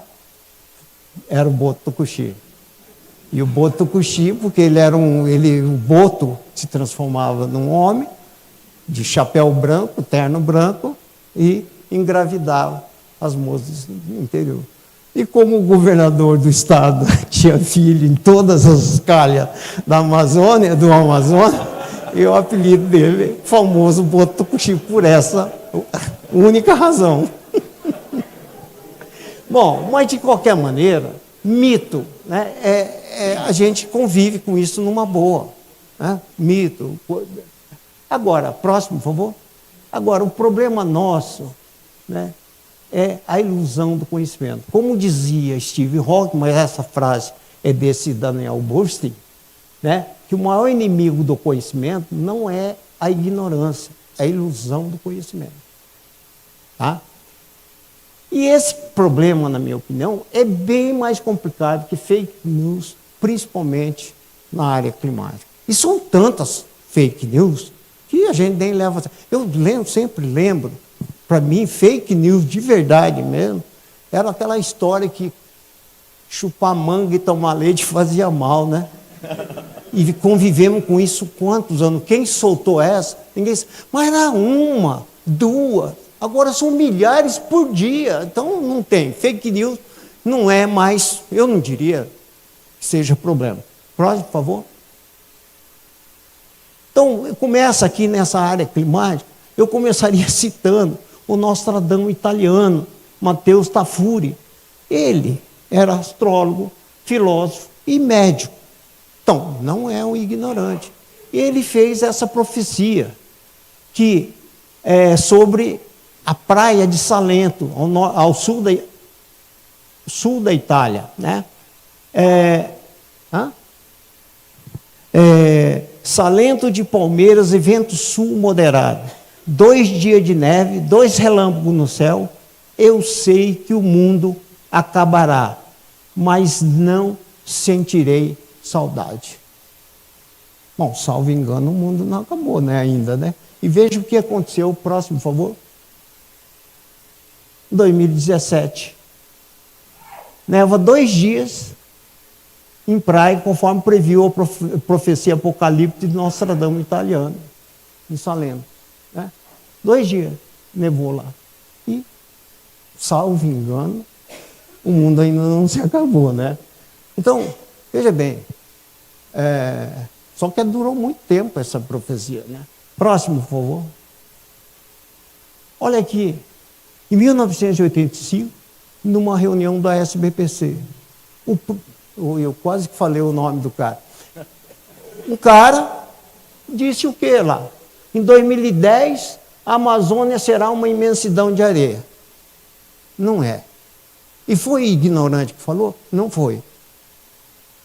era o Botucuxi. E o Botucuxi, porque o boto se transformava num homem, de chapéu branco, terno branco, e engravidava as moças do interior. E como o governador do estado tinha filho em todas as calhas da Amazônia, do Amazonas, e o apelido dele é famoso Botucuxi, por essa única razão. Bom, mas de qualquer maneira, mito, né, a gente convive com isso numa boa. Né? Mito. Agora, próximo, por favor. Agora, o problema nosso, né, é a ilusão do conhecimento. Como dizia Steve Hawking, mas essa frase é desse Daniel Bernstein, né, que o maior inimigo do conhecimento não é a ignorância, é a ilusão do conhecimento. Tá? E esse problema, na minha opinião, é bem mais complicado que fake news, principalmente na área climática. E são tantas fake news que a gente nem leva... Eu sempre lembro, para mim, fake news de verdade mesmo, era aquela história que chupar manga e tomar leite fazia mal, né? E convivemos com isso quantos anos? Quem soltou essa? Ninguém... Mas era uma, duas, agora são milhares por dia. Então não tem. Fake news não é mais, eu não diria que seja problema. Próximo, por favor. Então, começa aqui nessa área climática, eu começaria citando o Nostradamus italiano, Matteo Tafuri. Ele era astrólogo, filósofo e médico. Então, não é um ignorante. Ele fez essa profecia que é sobre a praia de Salento, ao sul da Itália, né? Salento de Palmeiras e vento sul moderado. 2 dias de neve, 2 relâmpagos no céu. Eu sei que o mundo acabará, mas não sentirei saudade. Bom, salvo engano, o mundo não acabou, né, ainda, né? E veja o que aconteceu. Próximo, por favor. 2017. Neva 2 dias em praia, conforme previu a profecia apocalíptica de Nostradamus italiano, em Salento. Né? 2 dias nevou lá. E, salvo engano, o mundo ainda não se acabou, né? Então, veja bem, só que durou muito tempo essa profecia, né? Próximo, por favor. Olha aqui, em 1985, numa reunião da SBPC, eu quase que falei o nome do cara. O cara disse o quê lá? Em 2010, a Amazônia será uma imensidão de areia. Não é. E foi ignorante que falou? Não foi.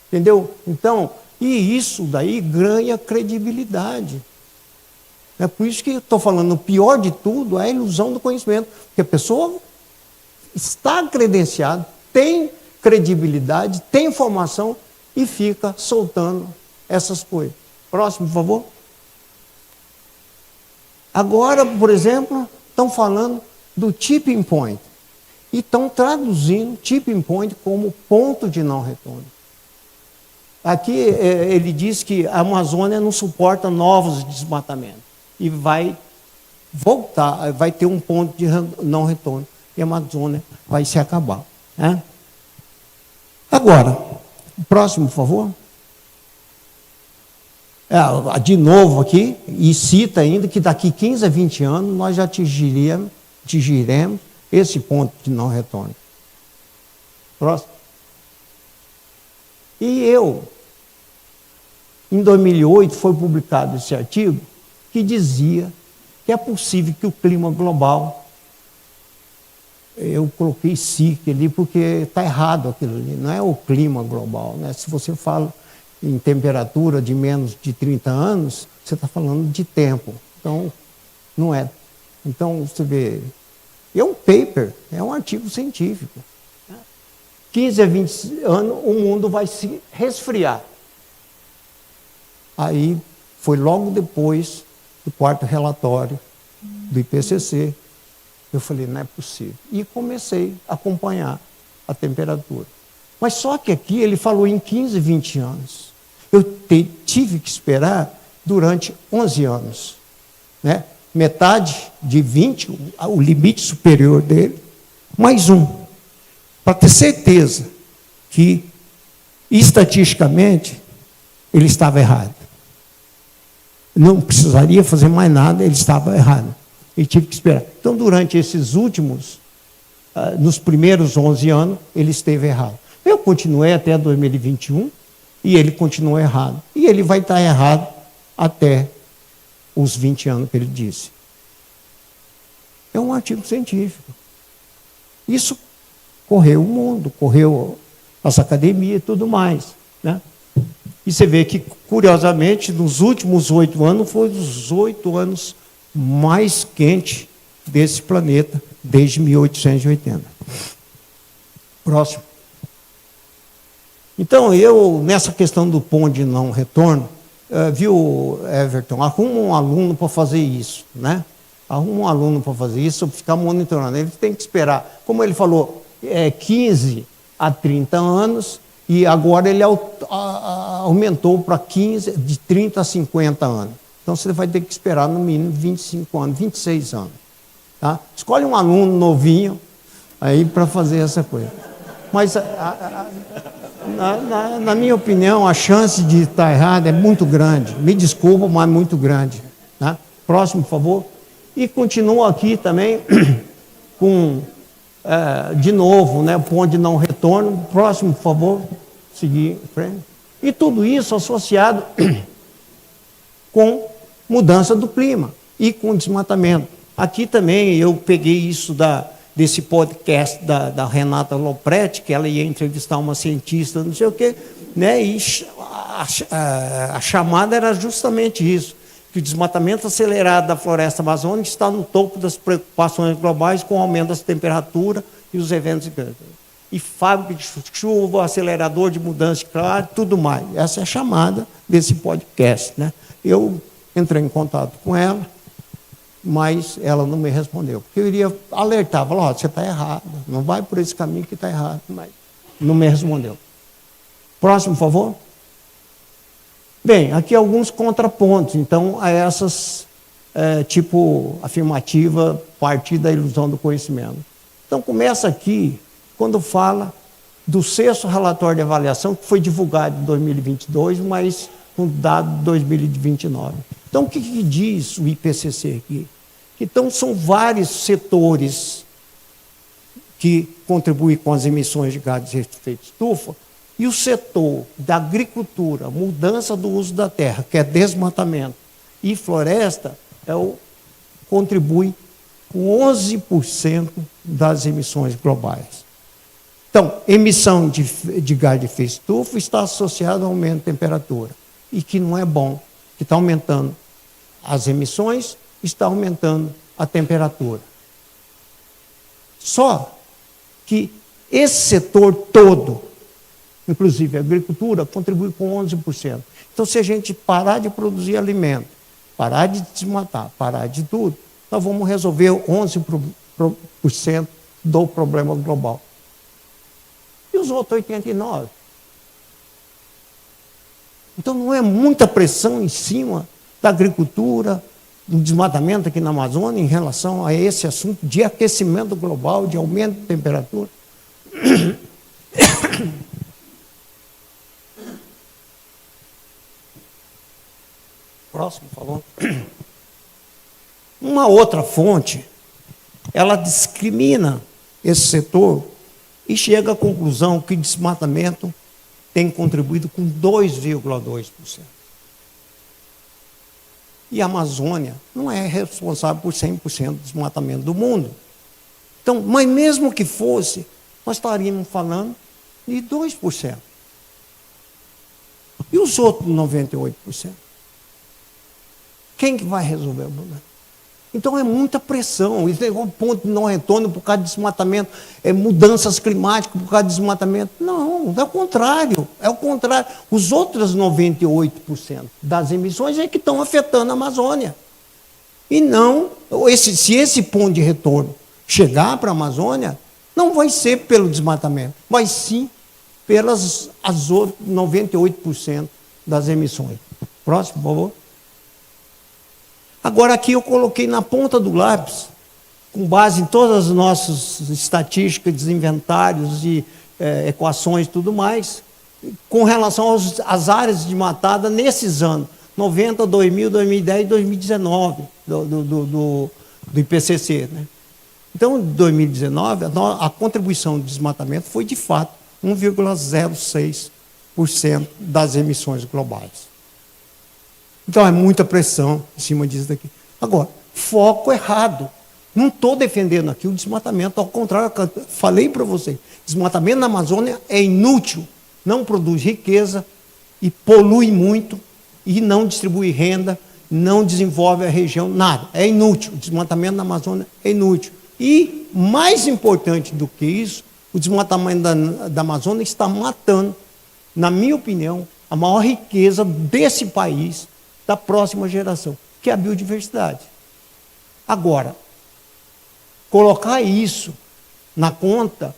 Entendeu? Então, e isso daí ganha credibilidade. É por isso que eu estou falando, o pior de tudo é a ilusão do conhecimento. Porque a pessoa está credenciada, tem credibilidade, tem informação e fica soltando essas coisas. Próximo, por favor. Agora, por exemplo, estão falando do tipping point. E estão traduzindo tipping point como ponto de não retorno. Aqui ele diz que a Amazônia não suporta novos desmatamentos. E vai voltar, vai ter um ponto de não retorno. E a Amazônia vai se acabar. Né? Agora, próximo, por favor. De novo aqui, e cita ainda que daqui 15 a 20 anos nós já atingiremos esse ponto de não retorno. Próximo. E em 2008, foi publicado esse artigo que dizia que é possível que o clima global, eu coloquei SIC ali porque está errado aquilo ali, não é o clima global, né? Se você fala em temperatura de menos de 30 anos, você está falando de tempo. Então, não é. Então, você vê, é um paper, é um artigo científico. 15 a 20 anos, o mundo vai se resfriar. Aí, foi logo depois do quarto relatório do IPCC, eu falei, não é possível. E comecei a acompanhar a temperatura. Mas só que aqui ele falou em 15, 20 anos. Eu tive que esperar durante 11 anos. Né? Metade de 20, o limite superior dele, mais um. Para ter certeza que, estatisticamente, ele estava errado. Não precisaria fazer mais nada, ele estava errado. E tive que esperar. Então, durante esses últimos, nos primeiros 11 anos, ele esteve errado. Eu continuei até 2021 e ele continuou errado. E ele vai estar errado até os 20 anos que ele disse. É um artigo científico. Isso correu o mundo, correu as academias e tudo mais. Né? E você vê que, curiosamente, nos últimos 8 anos, foi os 8 anos mais quentes desse planeta, desde 1880. Próximo. Então, eu, nessa questão do ponto de não retorno, viu, Everton, arruma um aluno para fazer isso, né? Arruma um aluno para fazer isso, ficar monitorando. Ele tem que esperar, como ele falou, 15 a 30 anos, e agora ele aumentou para 15, de 30 a 50 anos. Então, você vai ter que esperar no mínimo 25 anos, 26 anos. Tá? Escolhe um aluno novinho aí para fazer essa coisa. Mas, na minha opinião, a chance de estar errado é muito grande. Me desculpa, mas muito grande. Tá? Próximo, por favor. E continuo aqui também com, de novo, né, ponto de não retorno. Próximo, por favor. Seguir em frente. E tudo isso associado com mudança do clima e com desmatamento. Aqui também eu peguei isso desse podcast da Renata Lopretti, que ela ia entrevistar uma cientista, não sei o quê, né? E a chamada era justamente isso, que o desmatamento acelerado da floresta amazônica está no topo das preocupações globais com o aumento das temperaturas e os eventos e fábrica de chuva, acelerador de mudança de clima, tudo mais. Essa é a chamada desse podcast, né? Eu entrei em contato com ela, mas ela não me respondeu. Porque eu iria alertar, falar, você está errado, não vai por esse caminho que está errado, mas não me respondeu. Próximo, por favor. Bem, aqui alguns contrapontos, então, a essas, tipo, afirmativa, partir da ilusão do conhecimento. Então, começa aqui, quando fala do 6º relatório de avaliação, que foi divulgado em 2022, mas com dado de 2029. Então, o que diz o IPCC aqui? Então, são vários setores que contribuem com as emissões de gases de efeito estufa, e o setor da agricultura, mudança do uso da terra, que é desmatamento, e floresta, contribui com 11% das emissões globais. Então, emissão de gás de efeito estufa está associada ao aumento de temperatura, e que não é bom, que está aumentando as emissões, está aumentando a temperatura. Só que esse setor todo, inclusive a agricultura, contribui com 11%. Então, se a gente parar de produzir alimento, parar de desmatar, parar de tudo, nós vamos resolver 11% do problema global. E os outros 89%? Então, não é muita pressão em cima da agricultura, do desmatamento aqui na Amazônia, em relação a esse assunto de aquecimento global, de aumento de temperatura. Próximo, por favor. Uma outra fonte, ela discrimina esse setor e chega à conclusão que o desmatamento tem contribuído com 2,2%. E a Amazônia não é responsável por 100% do desmatamento do mundo. Então, mas mesmo que fosse, nós estaríamos falando de 2%. E os outros 98%? Quem que vai resolver o problema? Então é muita pressão, isso é um ponto de não retorno por causa de desmatamento, mudanças climáticas por causa de desmatamento. Não, é o contrário, é o contrário. Os outros 98% das emissões é que estão afetando a Amazônia. E não, se esse ponto de retorno chegar para a Amazônia, não vai ser pelo desmatamento, vai sim pelas as outras 98% das emissões. Próximo, por favor. Agora aqui eu coloquei na ponta do lápis, com base em todas as nossas estatísticas, inventários e equações e tudo mais, com relação às áreas desmatadas nesses anos, 90, 2000, 2010 e 2019, do IPCC. Né? Então, em 2019, a contribuição de desmatamento foi, de fato, 1,06% das emissões globais. Então, é muita pressão em cima disso daqui. Agora, foco errado. Não estou defendendo aqui o desmatamento, ao contrário, falei para vocês, desmatamento na Amazônia é inútil, não produz riqueza e polui muito e não distribui renda, não desenvolve a região, nada. É inútil, o desmatamento na Amazônia é inútil. E, mais importante do que isso, o desmatamento da Amazônia está matando, na minha opinião, a maior riqueza desse país, da próxima geração, que é a biodiversidade. Agora, colocar isso na conta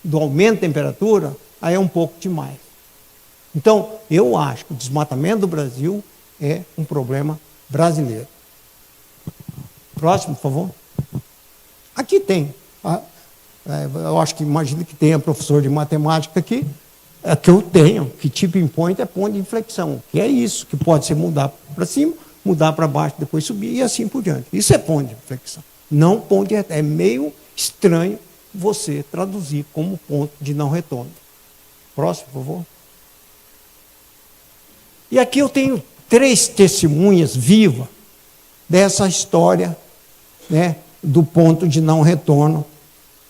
do aumento da temperatura, aí é um pouco demais. Então, eu acho que o desmatamento do Brasil é um problema brasileiro. Próximo, por favor. Aqui tem. Eu acho que, imagino que tenha professor de matemática aqui. É que eu tenho, que tipping point é ponto de inflexão, que é isso, que pode ser mudar para cima, mudar para baixo, depois subir e assim por diante. Isso é ponto de inflexão. Não ponto de retorno. É meio estranho você traduzir como ponto de não retorno. Próximo, por favor. E aqui eu tenho 3 testemunhas vivas dessa história, né, do ponto de não retorno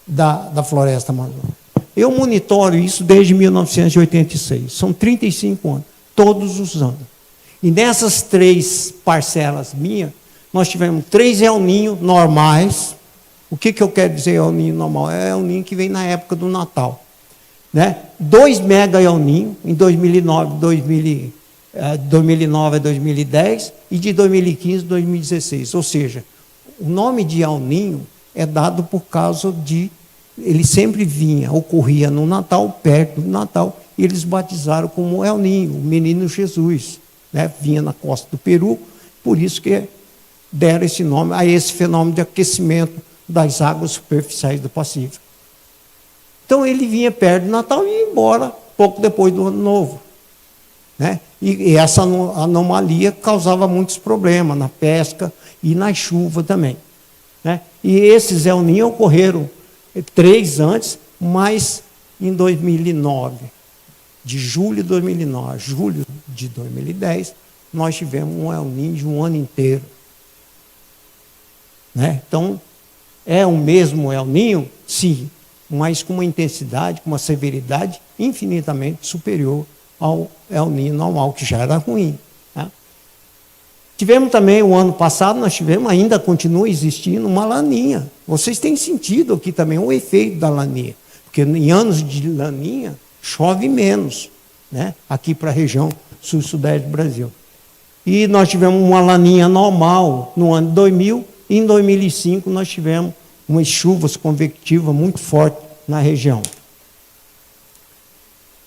da floresta amazônica. Eu monitoro isso desde 1986, são 35 anos, todos os anos. E nessas 3 parcelas minhas, nós tivemos 3 El Niño normais. O que eu quero dizer El Niño normal? É El Niño que vem na época do Natal. Né? 2 mega El Niño, em 2009 a 2010, e de 2015 a 2016. Ou seja, o nome de El Niño é dado por causa de... Ele sempre ocorria no Natal, perto do Natal, e eles batizaram como El Niño, o menino Jesus. Né? Vinha na costa do Peru, por isso que deram esse nome a esse fenômeno de aquecimento das águas superficiais do Pacífico. Então ele vinha perto do Natal e ia embora pouco depois do Ano Novo. Né? E essa anomalia causava muitos problemas na pesca e na chuva também. Né? E esses El Niño ocorreram 3 antes, mas em 2009, de julho de 2009 a julho de 2010, nós tivemos um El Niño de um ano inteiro. Né? Então, é o mesmo El Niño? Sim, mas com uma intensidade, com uma severidade infinitamente superior ao El Niño normal, que já era ruim. Né? Tivemos também, o ano passado, nós tivemos, ainda continua existindo, uma laninha. Vocês têm sentido aqui também o efeito da laninha, porque em anos de laninha chove menos, né? Aqui para a região sul-sudeste do Brasil. E nós tivemos uma laninha normal no ano 2000, e em 2005 nós tivemos umas chuvas convectivas muito fortes na região.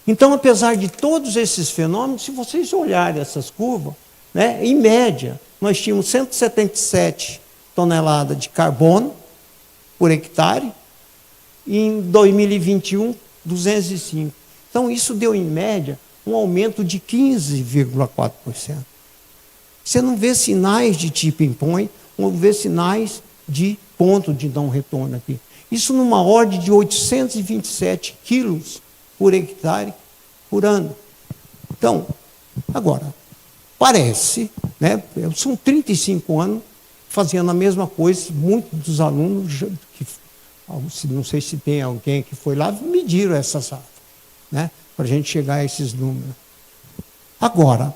Então, apesar de todos esses fenômenos, se vocês olharem essas curvas, né, em média, nós tínhamos 177 toneladas de carbono por hectare, e em 2021, 205. Então, isso deu, em média, um aumento de 15,4%. Você não vê sinais de tipping point, não vê sinais de ponto de não retorno aqui. Isso numa ordem de 827 quilos por hectare por ano. Então, agora, parece, né, são 35 anos fazendo a mesma coisa, muitos dos alunos, não sei se tem alguém que foi lá, mediram essas áreas, né, para a gente chegar a esses números. Agora,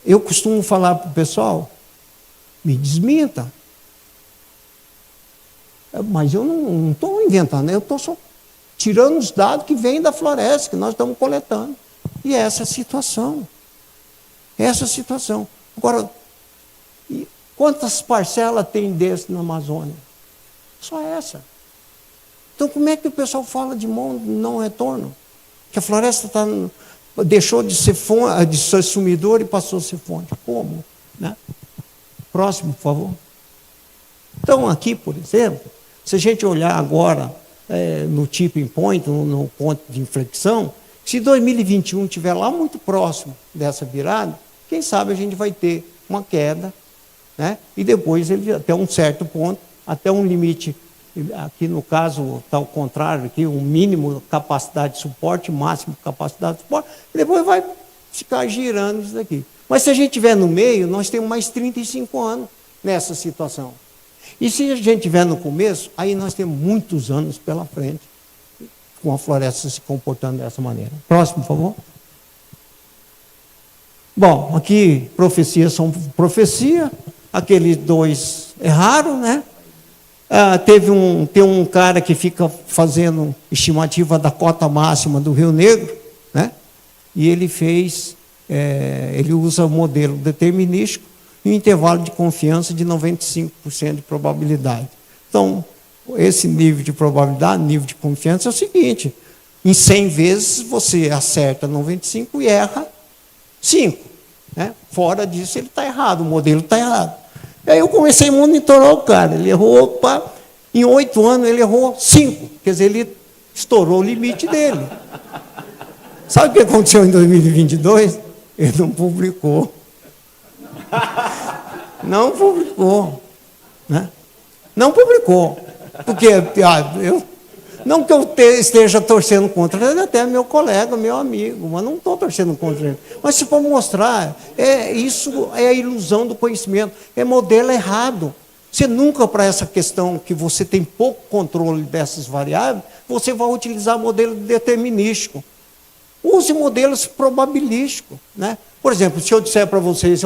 eu costumo falar para o pessoal, me desminta. Mas eu não estou inventando, eu estou só tirando os dados que vêm da floresta, que nós estamos coletando. E é essa a situação. Essa a situação. Agora, quantas parcelas tem desse na Amazônia? Só essa. Então, como é que o pessoal fala de não retorno? Que a floresta deixou de ser sumidor e passou a ser fonte. Como? Né? Próximo, por favor. Então, aqui, por exemplo, se a gente olhar agora no tipping point, no ponto de inflexão, se 2021 estiver lá muito próximo dessa virada, quem sabe a gente vai ter uma queda, né? E depois, ele, até um certo ponto, até um limite, aqui no caso está ao contrário, aqui um mínimo capacidade de suporte, máximo capacidade de suporte, e depois vai ficar girando isso daqui. Mas se a gente estiver no meio, nós temos mais 35 anos nessa situação. E se a gente estiver no começo, aí nós temos muitos anos pela frente, com a floresta se comportando dessa maneira. Próximo, por favor. Bom, aqui profecias são profecia, aqueles dois erraram, né? Tem um cara que fica fazendo estimativa da cota máxima do Rio Negro, né? E ele ele usa o modelo determinístico e um intervalo de confiança de 95% de probabilidade. Então, esse nível de probabilidade, nível de confiança é o seguinte, em 100 vezes você acerta 95 e erra 5. Né? Fora disso ele está errado, o modelo está errado. Aí eu comecei a monitorar o cara, ele errou, em 8 anos ele errou 5, quer dizer, ele estourou o limite dele. Sabe o que aconteceu em 2022? Ele não publicou. Não publicou. Né? Não publicou. Porque, não que eu esteja torcendo contra ele, até meu colega, meu amigo, mas não estou torcendo contra ele. Mas se for mostrar, isso é a ilusão do conhecimento, é modelo errado. Você nunca, para essa questão que você tem pouco controle dessas variáveis, você vai utilizar modelo determinístico. Use modelos probabilísticos. Né? Por exemplo, se eu disser para vocês,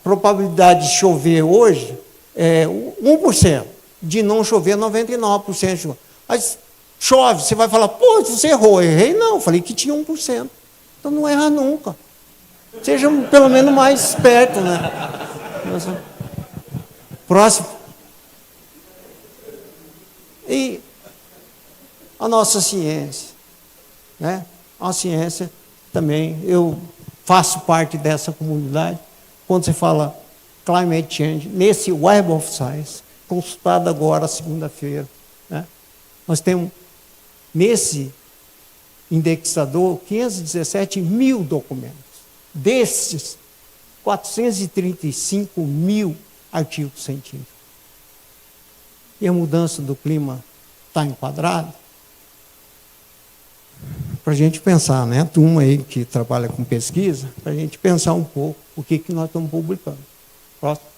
probabilidade de chover hoje é 1%, de não chover 99%. Mas chove, você vai falar, pô, você errou. Errei não, falei que tinha 1%. Então não erra nunca. Seja pelo menos mais esperto, né? Próximo. E a nossa ciência, né? A ciência também, eu faço parte dessa comunidade. Quando você fala climate change, nesse Web of Science, consultado agora, segunda-feira, né? Nós temos, nesse indexador, 517 mil documentos. Desses, 435 mil artigos científicos. E a mudança do clima está enquadrada? Para a gente pensar, né? A turma aí que trabalha com pesquisa, para a gente pensar um pouco o que nós estamos publicando. Próximo.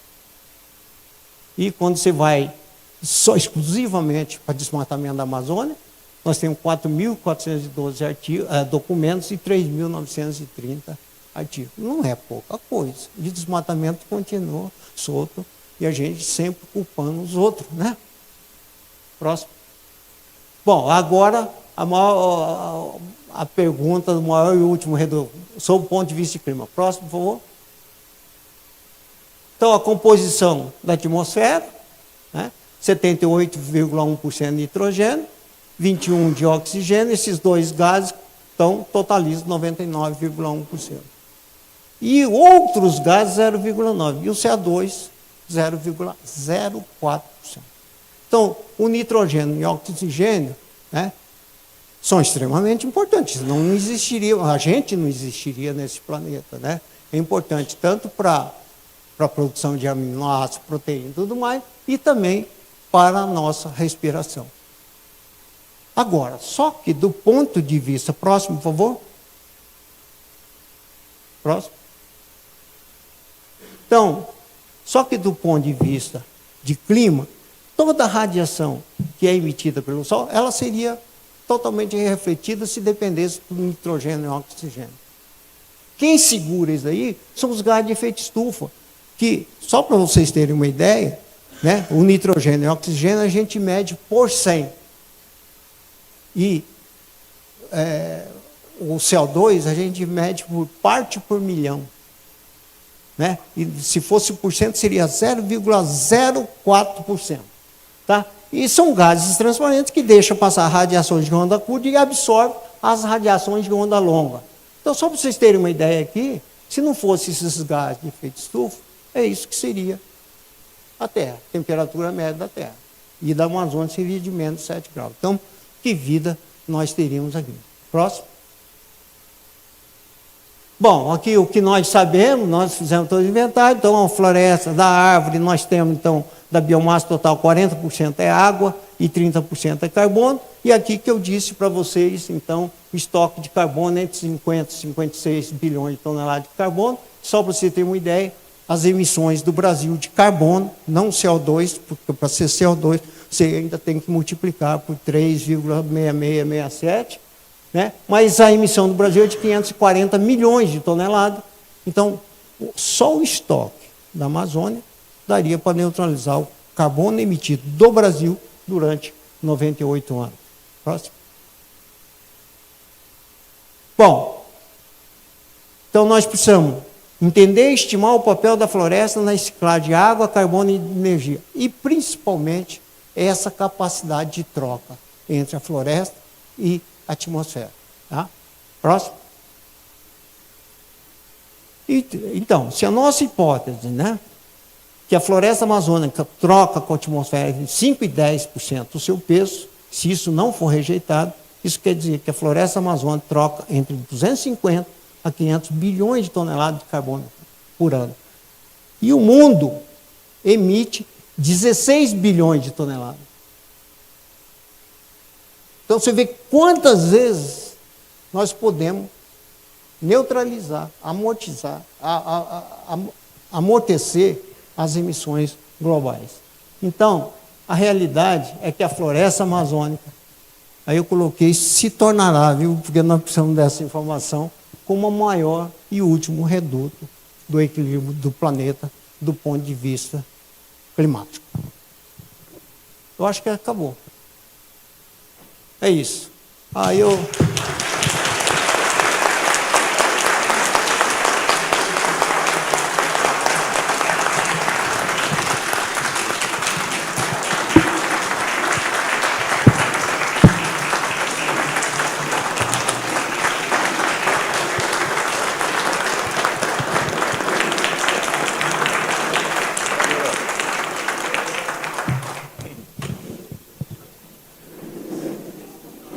E quando você vai só exclusivamente para desmatamento da Amazônia, nós temos 4.412 documentos e 3.930 artigos. Não é pouca coisa. E o desmatamento continua solto e a gente sempre culpando os outros, né? Próximo. Bom, agora a pergunta do maior e último redutor, sob o ponto de vista de clima. Próximo, por favor. Então, a composição da atmosfera, né? 78,1% de nitrogênio, 21% de oxigênio, esses dois gases totalizam 99,1%. E outros gases, 0,9%. E o CO2, 0,04%. Então, o nitrogênio e o oxigênio, né, são extremamente importantes. Não existiria, a gente não existiria nesse planeta. Né? É importante tanto para a produção de aminoácidos, proteína e tudo mais, e também para a nossa respiração. Agora, só que do ponto de vista... Próximo, por favor. Próximo. Então, só que do ponto de vista de clima, toda a radiação que é emitida pelo Sol, ela seria totalmente refletida se dependesse do nitrogênio e oxigênio. Quem segura isso aí são os gases de efeito estufa, que, só para vocês terem uma ideia, né, o nitrogênio e o oxigênio a gente mede por 100. E o CO2 a gente mede por parte por milhão. Né? E se fosse por cento, seria 0,04%. Tá? E são gases transparentes que deixam passar radiações de onda curta e absorvem as radiações de onda longa. Então, só para vocês terem uma ideia aqui, se não fosse esses gases de efeito estufa, é isso que seria a Terra, temperatura média da Terra. E da Amazônia seria de menos 7 graus. Então, que vida nós teríamos aqui? Próximo. Bom, aqui o que nós sabemos, nós fizemos todo o inventário, então a floresta da árvore, nós temos então da biomassa total 40% é água e 30% é carbono, e aqui que eu disse para vocês, então, o estoque de carbono entre 50 e 56 bilhões de toneladas de carbono, só para você ter uma ideia, as emissões do Brasil de carbono, não CO2, porque para ser CO2 você ainda tem que multiplicar por 3,6667, né? Mas a emissão do Brasil é de 540 milhões de toneladas. Então, só o estoque da Amazônia daria para neutralizar o carbono emitido do Brasil durante 98 anos. Próximo. Bom, então nós precisamos entender e estimar o papel da floresta na reciclagem de água, carbono e energia. E, principalmente, essa capacidade de troca entre a floresta e a atmosfera. Tá? Próximo. Então, se a nossa hipótese, né, que a floresta amazônica troca com a atmosfera entre 5% e 10% do seu peso, se isso não for rejeitado, isso quer dizer que a floresta amazônica troca entre 250 a 500 bilhões de toneladas de carbono por ano. E o mundo emite 16 bilhões de toneladas. Então, você vê quantas vezes nós podemos neutralizar, amortizar, amortecer as emissões globais. Então, a realidade é que a floresta amazônica, aí eu coloquei, se tornará, viu, porque nós precisamos dessa informação, como o maior e último reduto do equilíbrio do planeta do ponto de vista climático. Eu acho que acabou. É isso. Aí eu...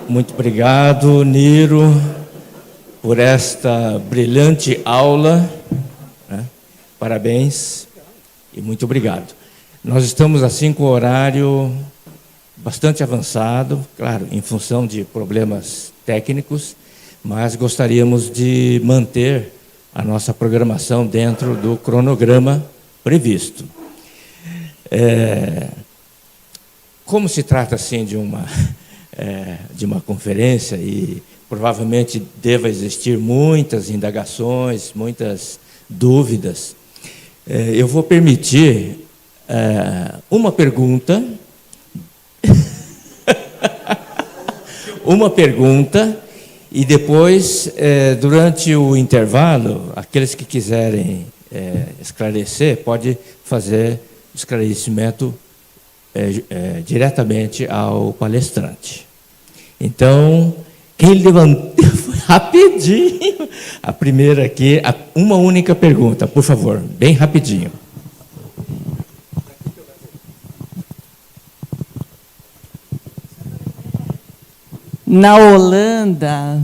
Muito obrigado, Niro, por esta brilhante aula. Né? Parabéns e muito obrigado. Nós estamos assim com o horário bastante avançado, claro, em função de problemas técnicos, mas gostaríamos de manter a nossa programação dentro do cronograma previsto. Como se trata assim de uma conferência e provavelmente deva existir muitas indagações, muitas dúvidas, eu vou permitir uma pergunta, e depois, durante o intervalo, aqueles que quiserem esclarecer, pode fazer o esclarecimento diretamente ao palestrante. Então, quem levantou rapidinho, a primeira aqui, uma única pergunta, por favor, bem rapidinho. Na Holanda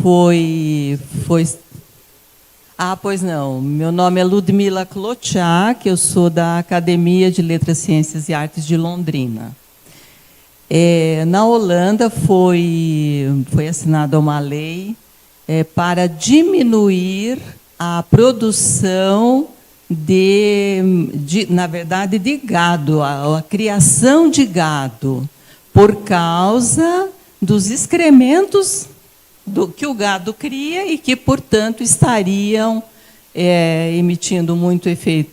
foi... pois não. Meu nome é Ludmila Kloczak, eu sou da Academia de Letras, Ciências e Artes de Londrina. Na Holanda foi assinada uma lei para diminuir a produção na verdade, de gado, a criação de gado, por causa dos excrementos que o gado cria e que, portanto, estariam emitindo muito efeito,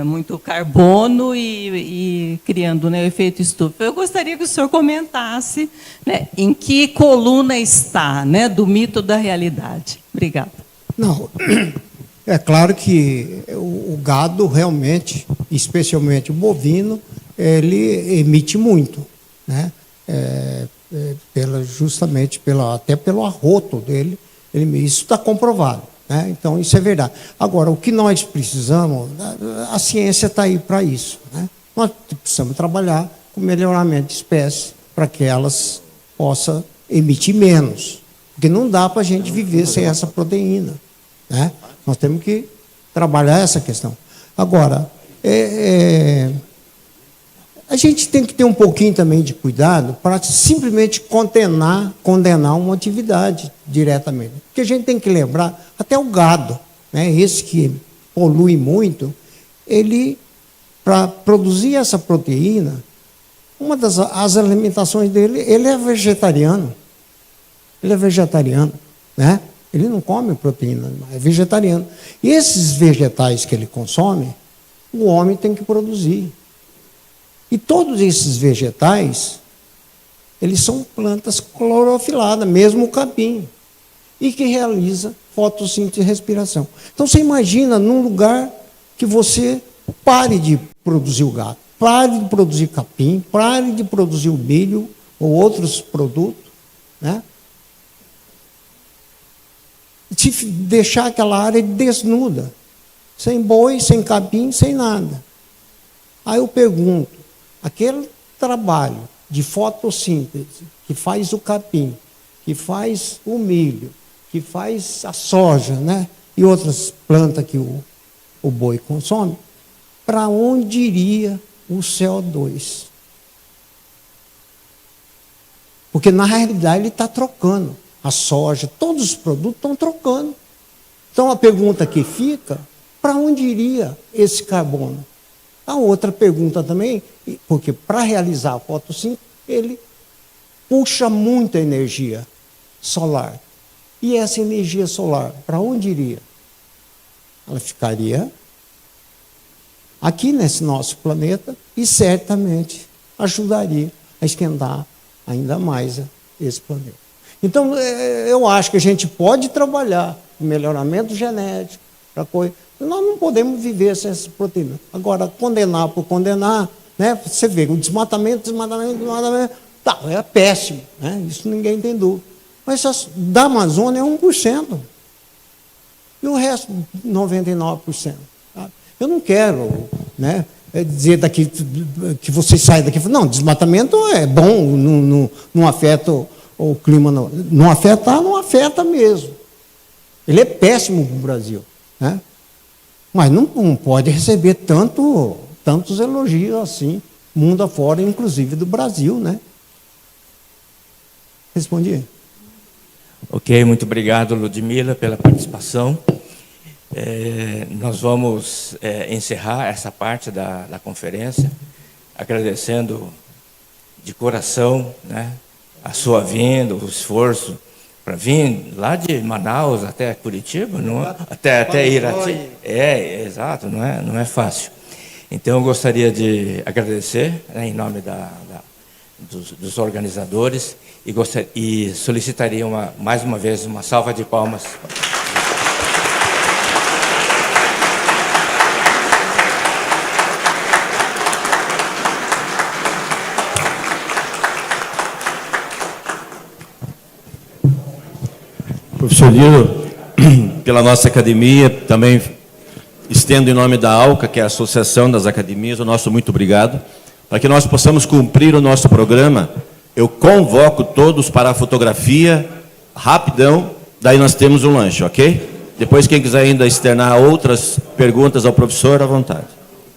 muito carbono e criando, né, o efeito estufa. Eu gostaria que o senhor comentasse, né, em que coluna está, né, do mito da realidade. Obrigada. Não, é claro que o gado realmente, especialmente o bovino, ele emite muito, né? Justamente até pelo arroto dele, isso está comprovado, né? Então isso é verdade. Agora, o que nós precisamos, a ciência está aí para isso, né? Nós precisamos trabalhar com melhoramento de espécies para que elas possam emitir menos, porque não dá para a gente viver sem essa proteína, né? Nós temos que trabalhar essa questão. Agora, a gente tem que ter um pouquinho também de cuidado para simplesmente condenar uma atividade diretamente. Porque a gente tem que lembrar, até o gado, né, esse que polui muito, ele, para produzir essa proteína, as alimentações dele, ele é vegetariano. Ele é vegetariano, né? Ele não come proteína, é vegetariano. E esses vegetais que ele consome, o homem tem que produzir. E todos esses vegetais, eles são plantas clorofiladas, mesmo o capim, e que realiza fotossíntese e respiração. Então, você imagina num lugar que você pare de produzir o gado, pare de produzir capim, pare de produzir o milho ou outros produtos, né? Se deixar aquela área desnuda, sem boi, sem capim, sem nada. Aí eu pergunto, aquele trabalho de fotossíntese que faz o capim, que faz o milho, que faz a soja, né, e outras plantas que o boi consome, para onde iria o CO2? Porque, na realidade, ele está trocando. A soja, todos os produtos estão trocando. Então, a pergunta que fica, para onde iria esse carbono? A outra pergunta também, porque para realizar a fotossíntese, ele puxa muita energia solar. E essa energia solar, para onde iria? Ela ficaria aqui nesse nosso planeta e certamente ajudaria a esquentar ainda mais esse planeta. Então, eu acho que a gente pode trabalhar com melhoramento genético, para coisa. Nós não podemos viver sem essa proteína. Agora, condenar por condenar, né? Você vê, o desmatamento, tá, é péssimo, né? Isso ninguém tem dúvida. Mas da Amazônia é 1%. E o resto, 99%. Tá? Eu não quero, né, dizer daqui que vocês saem daqui. Não, desmatamento é bom, não afeta o clima. Não afeta, não afeta mesmo. Ele é péssimo para o Brasil, né? Mas não pode receber tantos elogios assim, mundo afora, inclusive do Brasil, né? Respondi? Ok, muito obrigado, Ludmila, pela participação. Nós vamos encerrar essa parte da conferência, agradecendo de coração, né, a sua vinda, o esforço para vir lá de Manaus até Curitiba, até Irati. Exato, não é fácil. Então, eu gostaria de agradecer, né, em nome dos organizadores e solicitaria mais uma vez uma salva de palmas. Professor Lino, pela nossa academia, também estendo em nome da ALCA, que é a Associação das Academias, o nosso muito obrigado. Para que nós possamos cumprir o nosso programa, eu convoco todos para a fotografia, rapidão, daí nós temos um lanche, ok? Depois, quem quiser ainda externar outras perguntas ao professor, à vontade.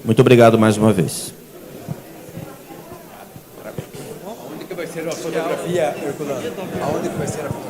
Muito obrigado mais uma vez. Onde que vai ser a fotografia, Herculano? Aonde que vai ser a fotografia?